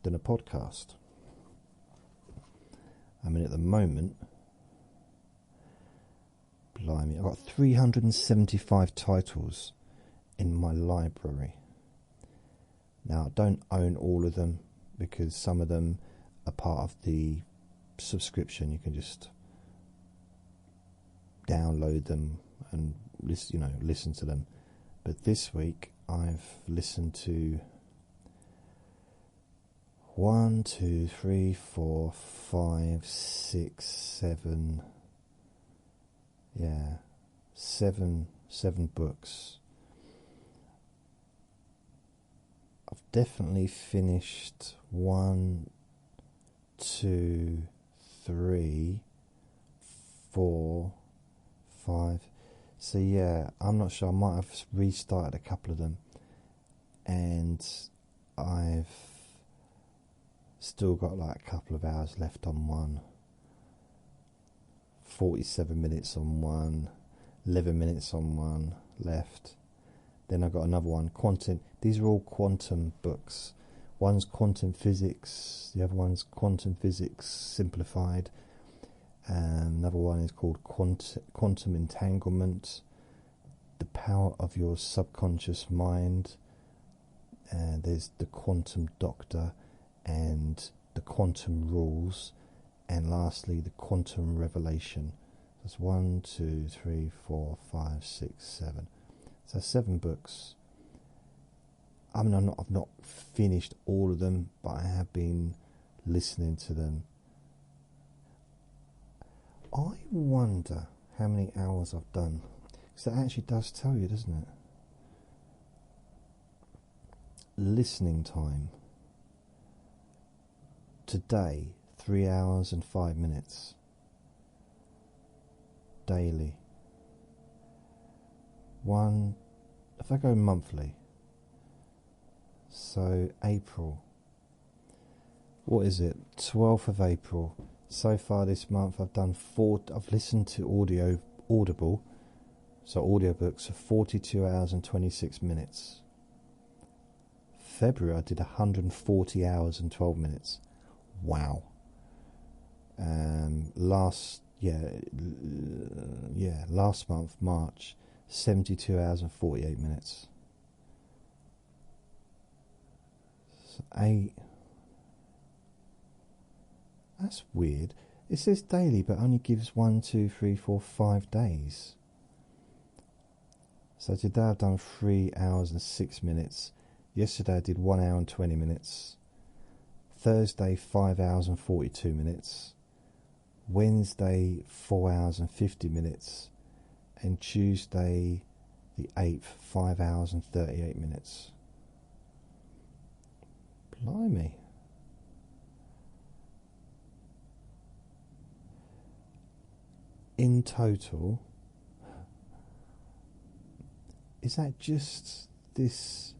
than a podcast. I mean, at the moment, blimey, I've got 375 titles in my library. Now, I don't own all of them because some of them are part of the subscription. You can just download them and listen to them. But this week I've listened to 1, 2, 3, 4, 5, 6, 7. Yeah, seven books. I've definitely finished 1, 2, 3, 4, 5. So yeah, I'm not sure. I might have restarted a couple of them, and I've still got like a couple of hours left on one. 47 minutes on one, 11 minutes on one left. Then I've got another one, quantum. These are all quantum books. One's quantum physics, the other one's quantum physics simplified. Another one is called quantum entanglement, the power of your subconscious mind. There's the quantum doctor and the quantum rules. And lastly, the quantum revelation. That's 1, 2, 3, 4, 5, 6, 7. So 7 books. I mean, I've not finished all of them, but I have been listening to them. I wonder how many hours I've done, because that actually does tell you, doesn't it? Listening time. Today, 3 hours and 5 minutes. Daily. If I go monthly, so April, what is it, 12th of April. So far this month I've done I've listened to Audible, so audiobooks, for 42 hours and 26 minutes. February I did 140 hours and 12 minutes. Wow. Last month, March, 72 hours and 48 minutes. So 8. That's weird. It says daily, but only gives 1, 2, 3, 4, 5 days. So today I've done 3 hours and 6 minutes. Yesterday I did 1 hour and 20 minutes. Thursday, 5 hours and 42 minutes. Wednesday, 4 hours and 50 minutes. And Tuesday, the 8th, 5 hours and 38 minutes. Blimey. In total, is that just this?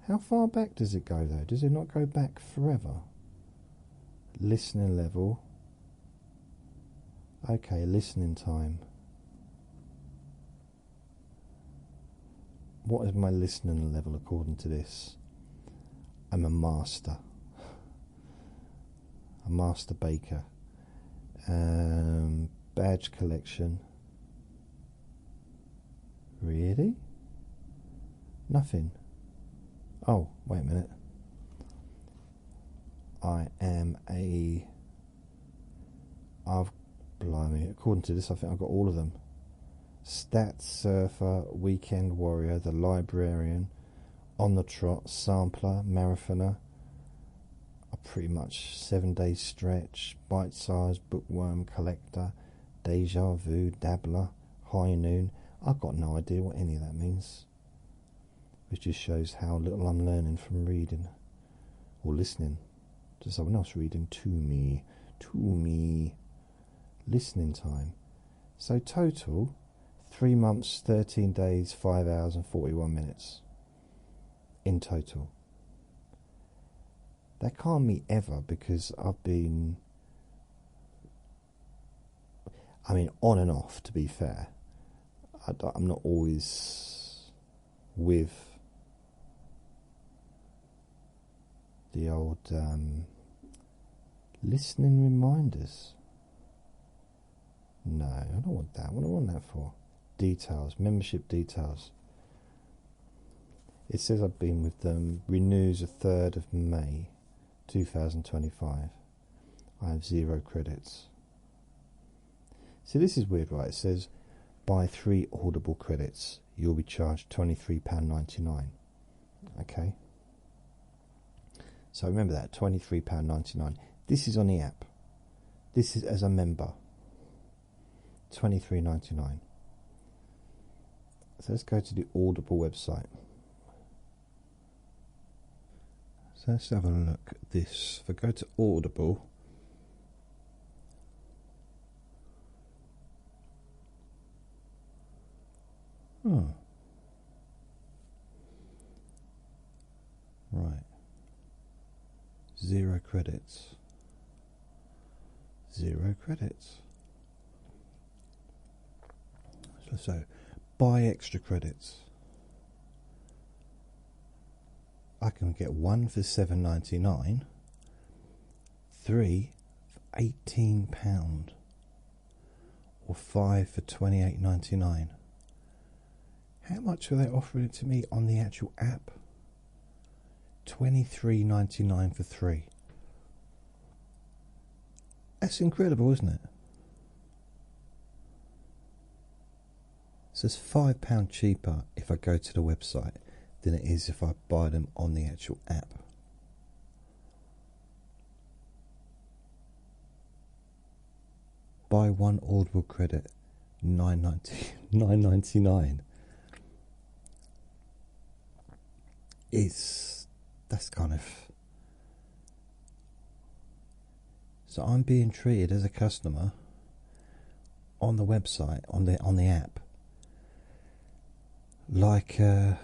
How far back does it go though? Does it not go back forever? Listening level. Okay, listening time. What is my listening level according to this? I'm a master. A master baker. Badge collection. Really? Nothing. Oh, wait a minute. Blimey, according to this, I think I've got all of them. Stat Surfer, Weekend Warrior, The Librarian, On the Trot, Sampler, Marathoner. I pretty much 7 Days Stretch, Bite Size, Bookworm Collector, Deja Vu, Dabbler, High Noon. I've got no idea what any of that means, which just shows how little I'm learning from reading or listening to someone else reading to me. Listening time. So total 3 months, 13 days, 5 hours and 41 minutes in total. That can't be ever, because I've been, on and off, to be fair. I'm not always with the old listening reminders. No, I don't want that. What do I want that for? Details, membership details. It says I've been with them, renews the 3rd of May 2025. I have 0 credits. See, this is weird, right? It says buy 3 Audible credits, you'll be charged £23.99. Okay? So remember that, £23.99. This is on the app. This is as a member. £23.99. So let's go to the Audible website. So let's have a look at this. If I go to Audible, right, 0 credits. 0 credits. So buy extra credits. I can get 1 for £7.99, 3 for £18, or 5 for £28.99. How much are they offering it to me on the actual app? £23.99 for 3. That's incredible, isn't it? So it's £5 cheaper if I go to the website than it is if I buy them on the actual app. Buy 1 Audible credit, £9.99. That's kind of. So I'm being treated as a customer on the website, on the app, like the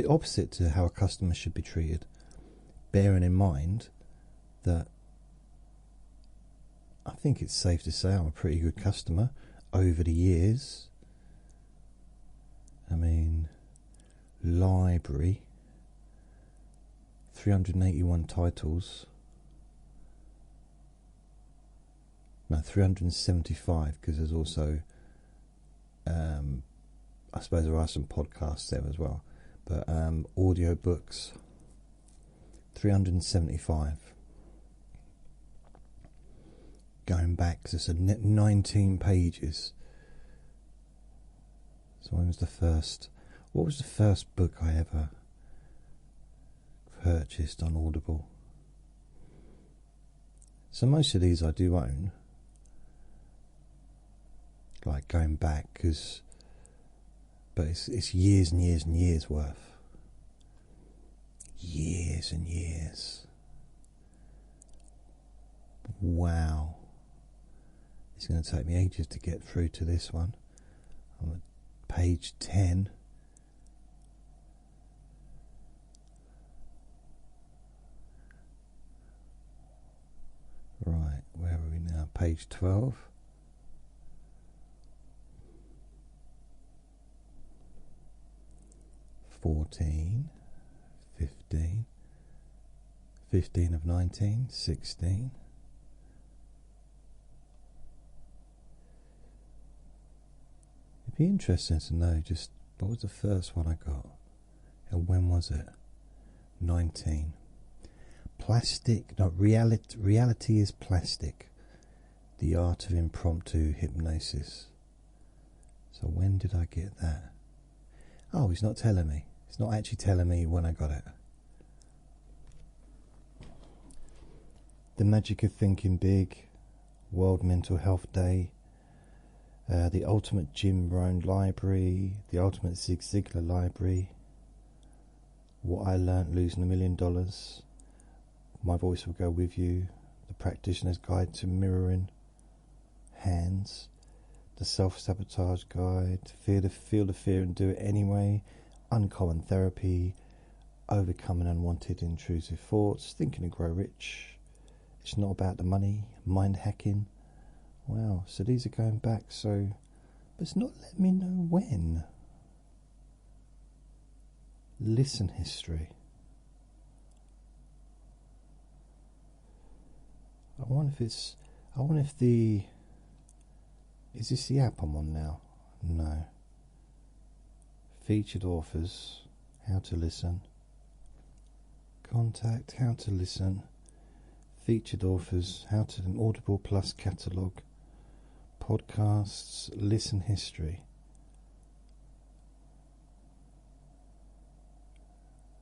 opposite to how a customer should be treated, bearing in mind that I think it's safe to say I'm a pretty good customer over the years. Library, 381 titles. No, 375, because there's also I suppose there are some podcasts there as well, but audio books, 375. Going back, so it's 19 pages. So when was the first? What was the first book I ever purchased on Audible? So most of these I do own, like going back, but it's years and years and years worth. Years and years. Wow. It's going to take me ages to get through to this one. I'm at page 10. Right, where are we now? Page 12. $14, $15, $15 of $19, $16. It'd be interesting to know just what was the first one I got and when was it? 19. Plastic, no, reality is plastic. The art of impromptu hypnosis. So when did I get that? Oh, he's not telling me. It's not actually telling me when I got it. The Magic of Thinking Big, World Mental Health Day, the Ultimate Jim Rohn Library, the Ultimate Zig Ziglar Library, What I Learned Losing $1 Million, My Voice Will Go With You, The Practitioner's Guide to Mirroring Hands, The Self-Sabotage Guide, Feel the Fear and Do It Anyway, Uncommon Therapy, Overcoming Unwanted Intrusive Thoughts, Thinking and Grow Rich, It's Not About the Money, Mind Hacking. Wow, so these are going back, so, but it's not letting me know when. Listen history. I wonder if the, is this the app I'm on now? No. Featured authors, how to listen. Contact, how to listen. Featured authors, how to, an Audible Plus catalogue. Podcasts, listen history.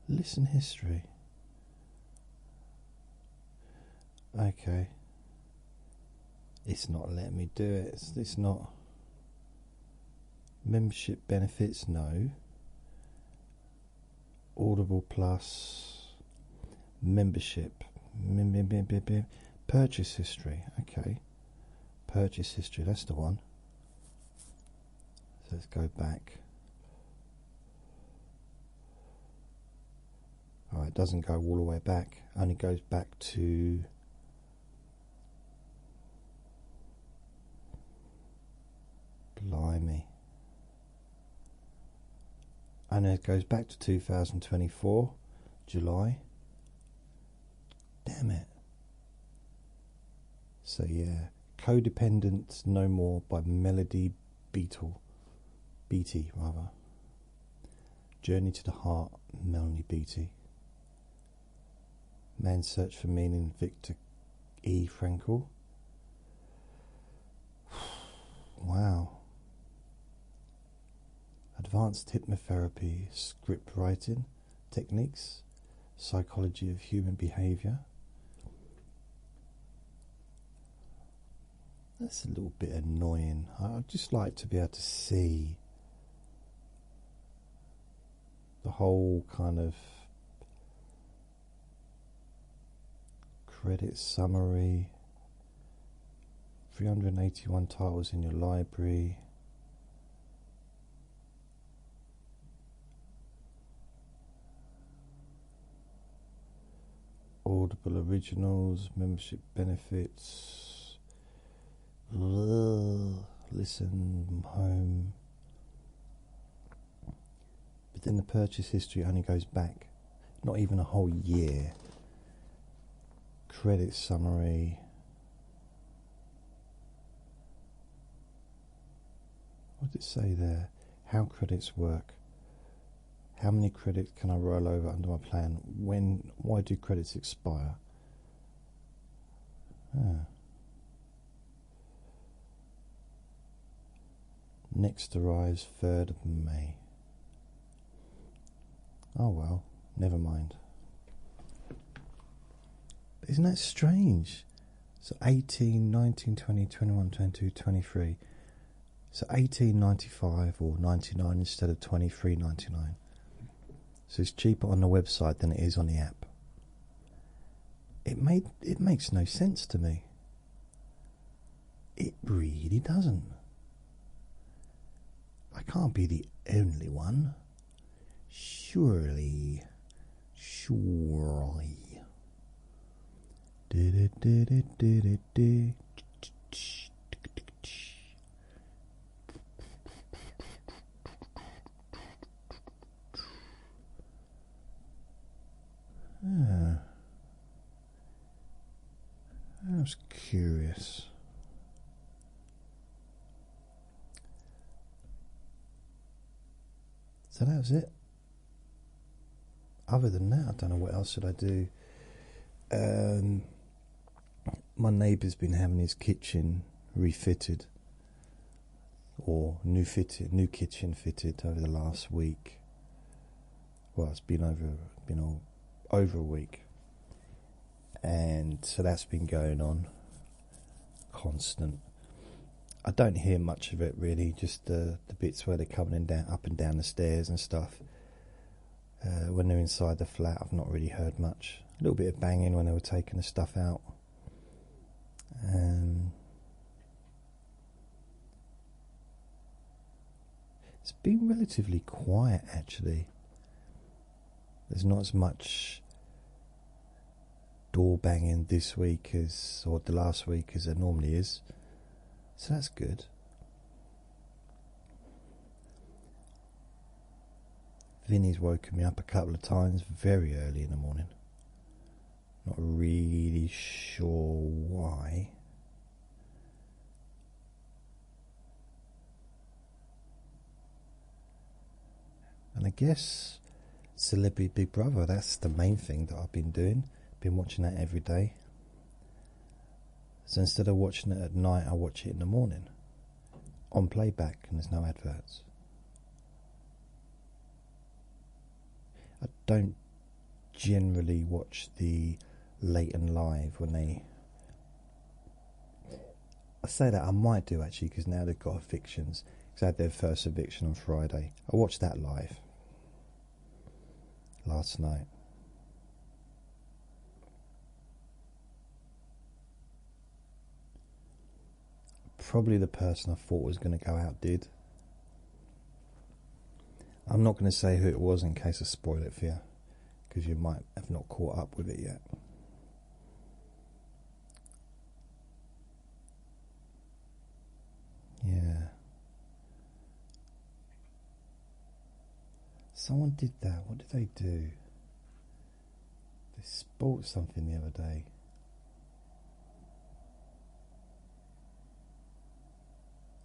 Listen history. Okay. It's not letting me do it. It's not. Membership benefits, no. Audible Plus. Membership. Purchase history. Okay. Purchase history, that's the one. So let's go back. It doesn't go all the way back, only goes back to blimey. And it goes back to 2024, July. Damn it. So yeah, Codependent No More by Melody Beatty. Journey to the Heart, Melanie Beatty. Man's Search for Meaning, Viktor E. Frankl. Wow. Advanced Hypnotherapy, Script Writing Techniques, Psychology of Human Behaviour. That's a little bit annoying. I'd just like to be able to see the whole kind of credit summary, 381 titles in your library, Audible Originals, membership benefits, listen home. But then the purchase history only goes back not even a whole year. Credit summary. What did it say there? How credits work. How many credits can I roll over under my plan? Why do credits expire? Next arrives 3rd of May. Oh well, never mind. Isn't that strange? So 18, 19, 20, 21, 22, 23. So 18.95 or 99 instead of 23.99. So it's cheaper on the website than it is on the app. It makes no sense to me. It really doesn't. I can't be the only one. Surely. I was curious. So that was it. Other than that, I don't know what else should I do. My neighbour's been having his kitchen refitted, or new kitchen fitted over the last week. Well, it's been over a week, and so that's been going on constant. I don't hear much of it really, just the bits where they're coming down, up and down the stairs and stuff. When they're inside the flat, I've not really heard much. A little bit of banging when they were taking the stuff out. It's been relatively quiet actually. There's not as much door banging this week or the last week as there normally is, so that's good. Vinny's woken me up a couple of times very early in the morning. Not really sure why. And I guess Celebrity Big Brother, that's the main thing that I've been doing. Been watching that every day. So instead of watching it at night, I watch it in the morning on playback, and there's no adverts. I don't generally watch the late and live when they... I say that I might do actually, because now they've got evictions. Because they had their first eviction on Friday. I watched that live last night. Probably the person I thought was going to go out did. I'm not going to say who it was in case I spoil it for you, because you might have not caught up with it yet. Yeah. Someone did that. What did they do? They spoilt something the other day.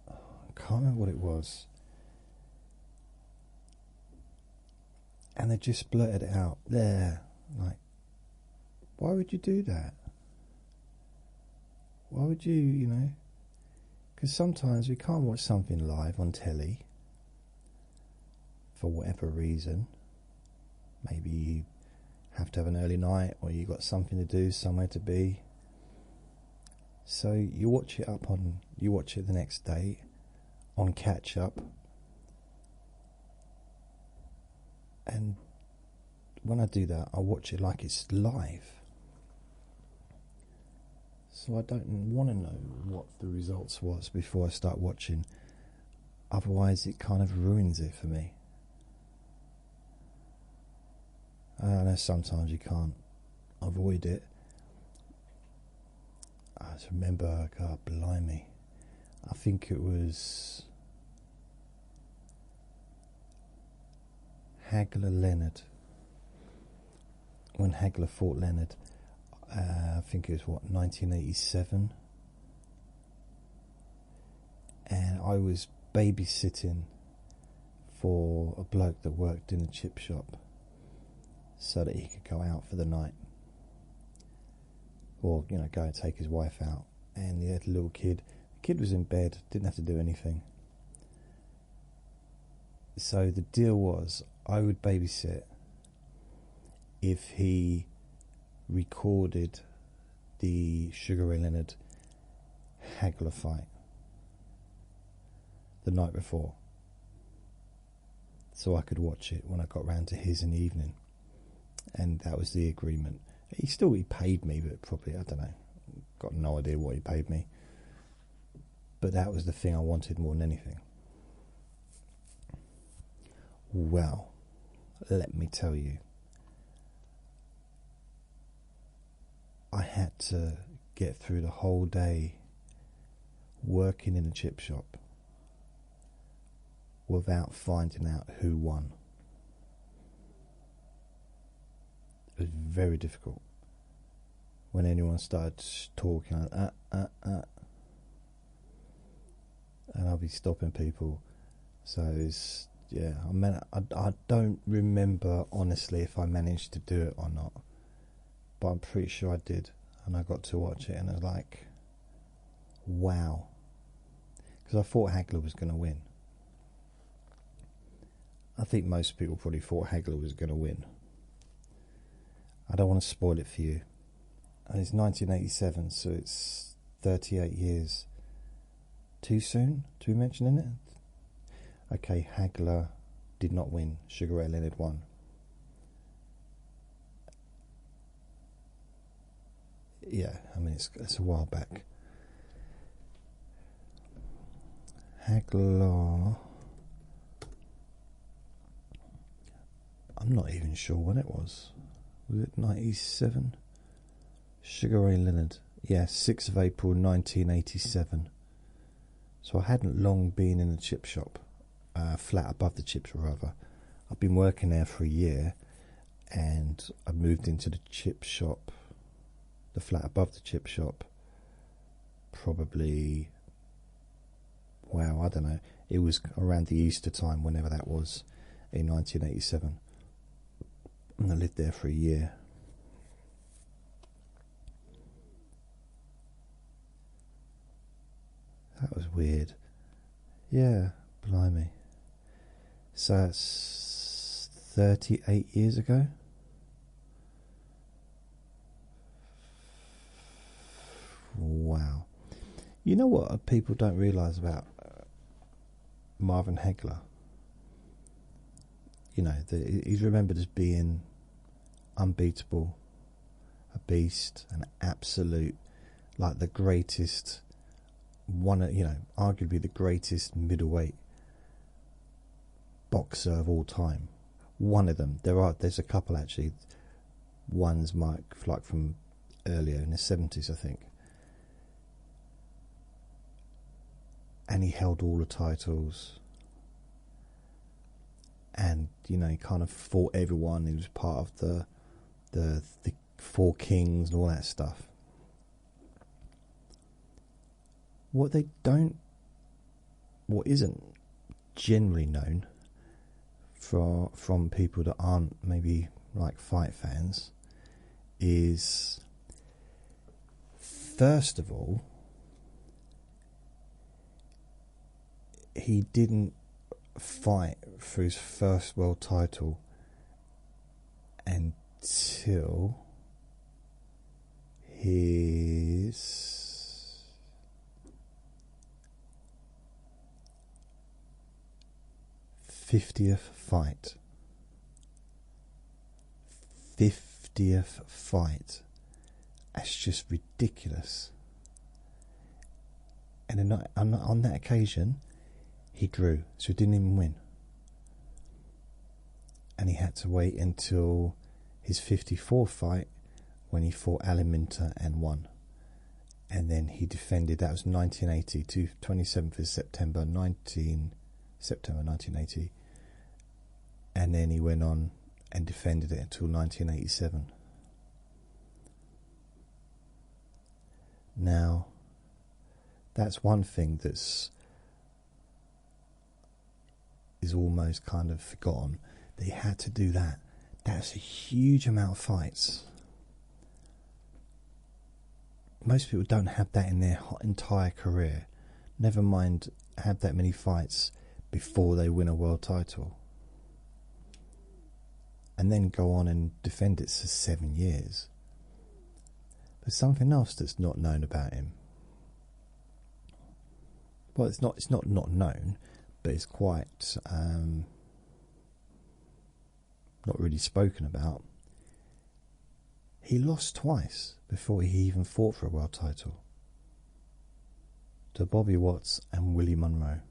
Oh, I can't remember what it was. And they just blurted it out there. Like, why would you do that? Why would you know? Because sometimes we can't watch something live on telly for whatever reason. Maybe you have to have an early night, or you got something to do, somewhere to be. So you watch it the next day on catch up. And when I do that, I watch it like it's live. So I don't want to know what the results was before I start watching. Otherwise it kind of ruins it for me. I know sometimes you can't avoid it. I just remember, God blimey, I think it was Hagler Leonard. When Hagler fought Leonard, I think it was 1987, and I was babysitting for a bloke that worked in a chip shop so that he could go out for the night, or go and take his wife out. And he had a little kid. The kid was in bed, didn't have to do anything. So the deal was, I would babysit if he recorded the Sugar Ray Leonard Hagler fight the night before, so I could watch it when I got round to his in the evening. And that was the agreement. He paid me, but probably, I don't know, got no idea what he paid me, but that was the thing I wanted more than anything. Well, let me tell you, I had to get through the whole day working in a chip shop without finding out who won. It was very difficult. When anyone started talking, and I'll be stopping people. So it's, yeah, I don't remember honestly if I managed to do it or not, but I'm pretty sure I did, and I got to watch it, and I was like, wow, because I thought Hagler was going to win. I think most people probably thought Hagler was going to win. I don't want to spoil it for you, And it's 1987, so it's 38 years. Too soon to be mentioning it? Okay, Hagler did not win. Sugar Ray Leonard won. Yeah, I mean, it's a while back. Hagler, I'm not even sure when it was. Was it 97? Sugar Ray Leonard, yeah, 6th of April 1987. So I hadn't long been in the chip shop, flat above the chips rather. I've been working there for a year, and I moved into the chip shop, the flat above the chip shop, probably, wow, I don't know, it was around the Easter time, whenever that was, in 1987. And I lived there for a year. That was weird. Yeah, blimey. So that's 38 years ago. Wow. You know what people don't realise about Marvin Hagler? You know, he's remembered as being unbeatable, a beast, an absolute, like the greatest one, you know, arguably the greatest middleweight boxer of all time. One of them. There's a couple actually. One's like from earlier in the 70s, I think. And he held all the titles. And, you know, he kind of fought everyone. He was part of the Four Kings and all that stuff. What isn't generally known from people that aren't maybe like fight fans is, first of all, he didn't fight for his first world title until his 50th fight. 50th fight. That's just ridiculous. And on that occasion, he drew, so he didn't even win. And he had to wait until his 54th fight, when he fought Alan Minter and won. And then he defended, that was 1980, to 27th of September 1980. And then he went on and defended it until 1987. Now, that's one thing is almost kind of forgotten, that he had to do that. That's a huge amount of fights. Most people don't have that in their entire career. Never mind have that many fights before they win a world title. And then go on and defend it for 7 years. There's something else that's not known about him. Well, it's not known, but it's quite not really spoken about. He lost twice before he even fought for a world title, to Bobby Watts and Willie Monroe.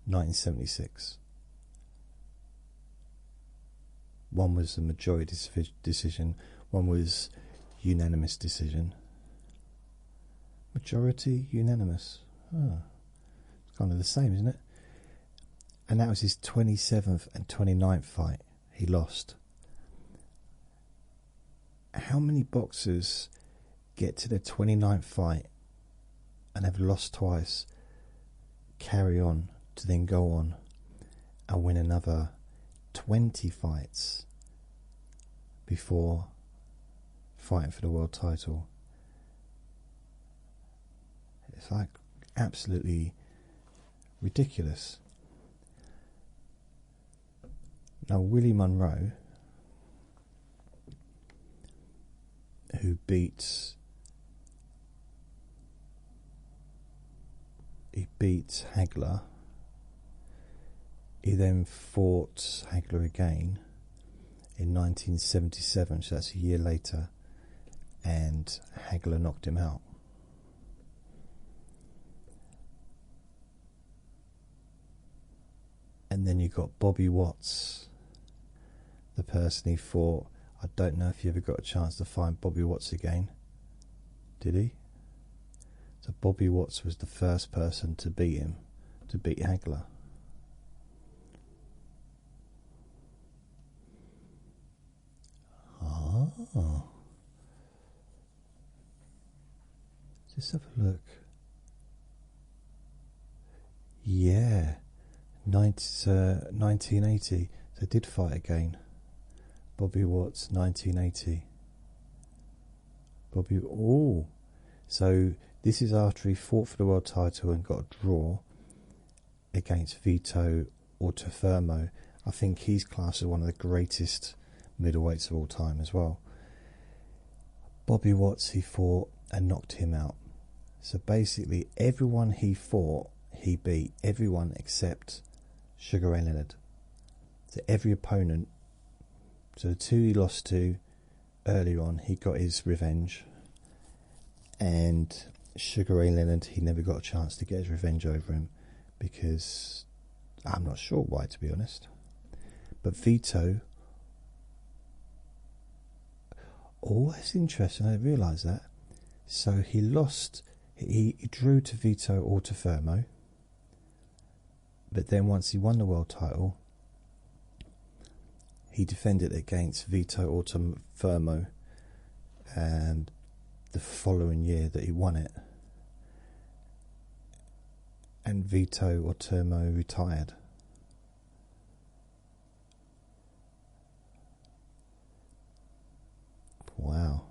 1976. One was a majority decision, one was unanimous decision. Majority, unanimous. Oh, it's kind of the same, isn't it? And that was his 27th and 29th fight. He lost. How many boxers get to their 29th fight and have lost twice, carry on to then go on and win another 20 fights before fighting for the world title? It's like absolutely ridiculous. Now, Willie Monroe, who beat Hagler. He then fought Hagler again in 1977, so that's a year later, and Hagler knocked him out. And then you got Bobby Watts, the person he fought. I don't know if you ever got a chance to find Bobby Watts again. Did he? So Bobby Watts was the first person to beat him, to beat Hagler. Ah. Just have a look. Yeah. 1980. They did fight again. Bobby Watts, 1980. Oh. So this is after he fought for the world title and got a draw against Vito Ortafermo. I think he's classed as one of the greatest middleweights of all time as well. Bobby Watts, he fought and knocked him out. So basically everyone he fought, he beat. Everyone except Sugar Ray Leonard. So every opponent, so the two he lost to earlier on, he got his revenge. And Sugar Ray Leonard, he never got a chance to get his revenge over him because I'm not sure why, to be honest. But Vito, oh, that's interesting. I didn't realise that. So he lost, he drew to Vito Ortafermo, but then once he won the world title, he defended against Vito Ortafermo, and the following year that he won it, and Vito Ortafermo retired. Wow.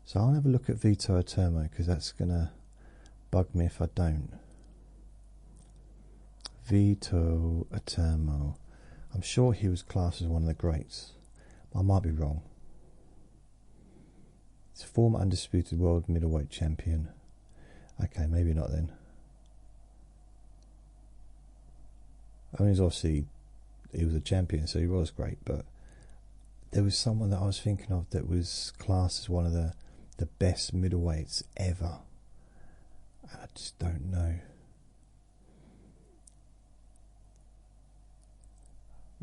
So I'll have a look at Vito Ortafermo because that's going to bug me if I don't. Vito Ortafermo. I'm sure he was classed as one of the greats. I might be wrong. He's a former undisputed world middleweight champion. Okay, maybe not then. I mean, obviously, he was a champion, so he was great, but there was someone that I was thinking of that was classed as one of the best middleweights ever. And I just don't know.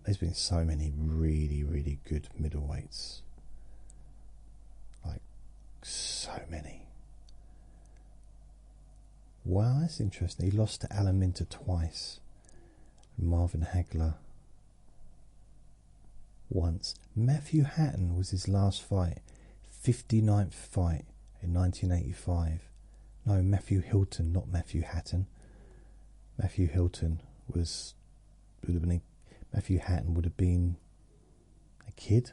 There's been so many really, really good middleweights. Like, so many. Wow, that's interesting. He lost to Alan Minter twice. Marvin Hagler once. Matthew Hatton was his last fight. 59th fight in 1985. No, Matthew Hilton, not Matthew Hatton. Matthew Hilton would have been Matthew Hatton would have been a kid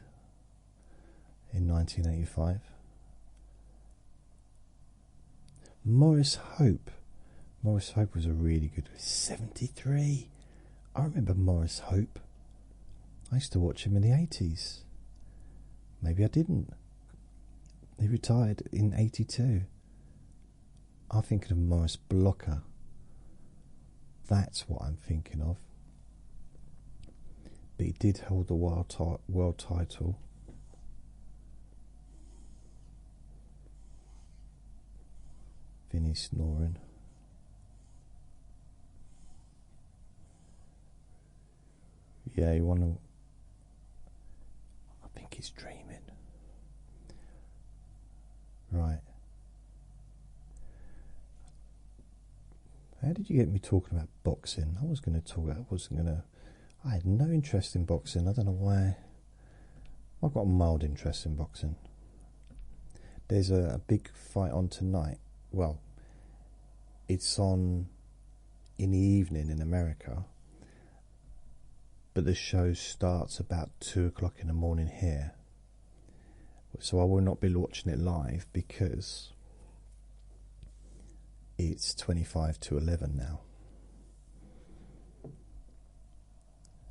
in 1985. Morris Hope. Morris Hope was a really good 73. I remember Morris Hope. I used to watch him in the 80s. Maybe I didn't. He retired in 82. I'm thinking of Morris Blocker. That's what I'm thinking of. But he did hold the world title. Vinny snoring. Yeah, he won. I think he's dreaming. Right. How did you get me talking about boxing? I had no interest in boxing. I don't know why. I've got a mild interest in boxing. There's a big fight on tonight. Well, it's on in the evening in America, but the show starts about 2 o'clock in the morning here. So I will not be watching it live because it's 25 to 11 now.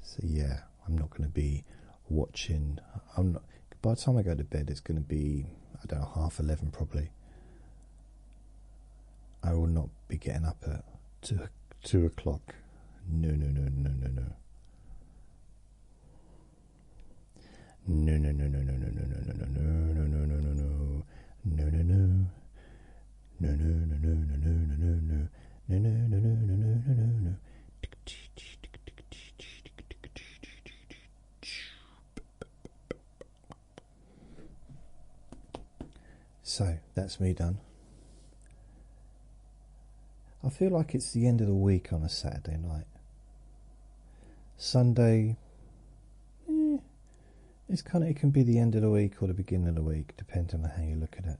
So yeah, I'm not going to be watching. By the time I go to bed, it's going to be, I don't know, 11:30 probably. I will not be getting up at 2 o'clock. No, no, no, no, no, no. No, no, no, no, no, no, no, no, no, no, no, no, no, no, no, no, no, no, no. No, no, no, no, no, no, no, no, no, no, no, no, no, no, no, no, no. So that's me done. I feel like it's the end of the week on a Saturday night. Sunday, it's kind of, it can be the end of the week or the beginning of the week, depending on how you look at it.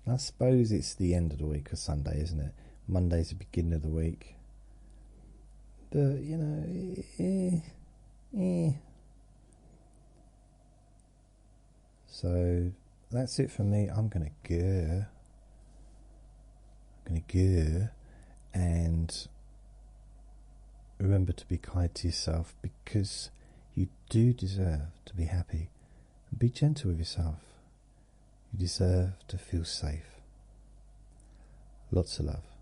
I suppose it's the end of the week of Sunday, isn't it? Monday's the beginning of the week. But, you know, So that's it for me. I'm going to go. And remember to be kind to yourself, because you do deserve to be happy. And be gentle with yourself. You deserve to feel safe. Lots of love.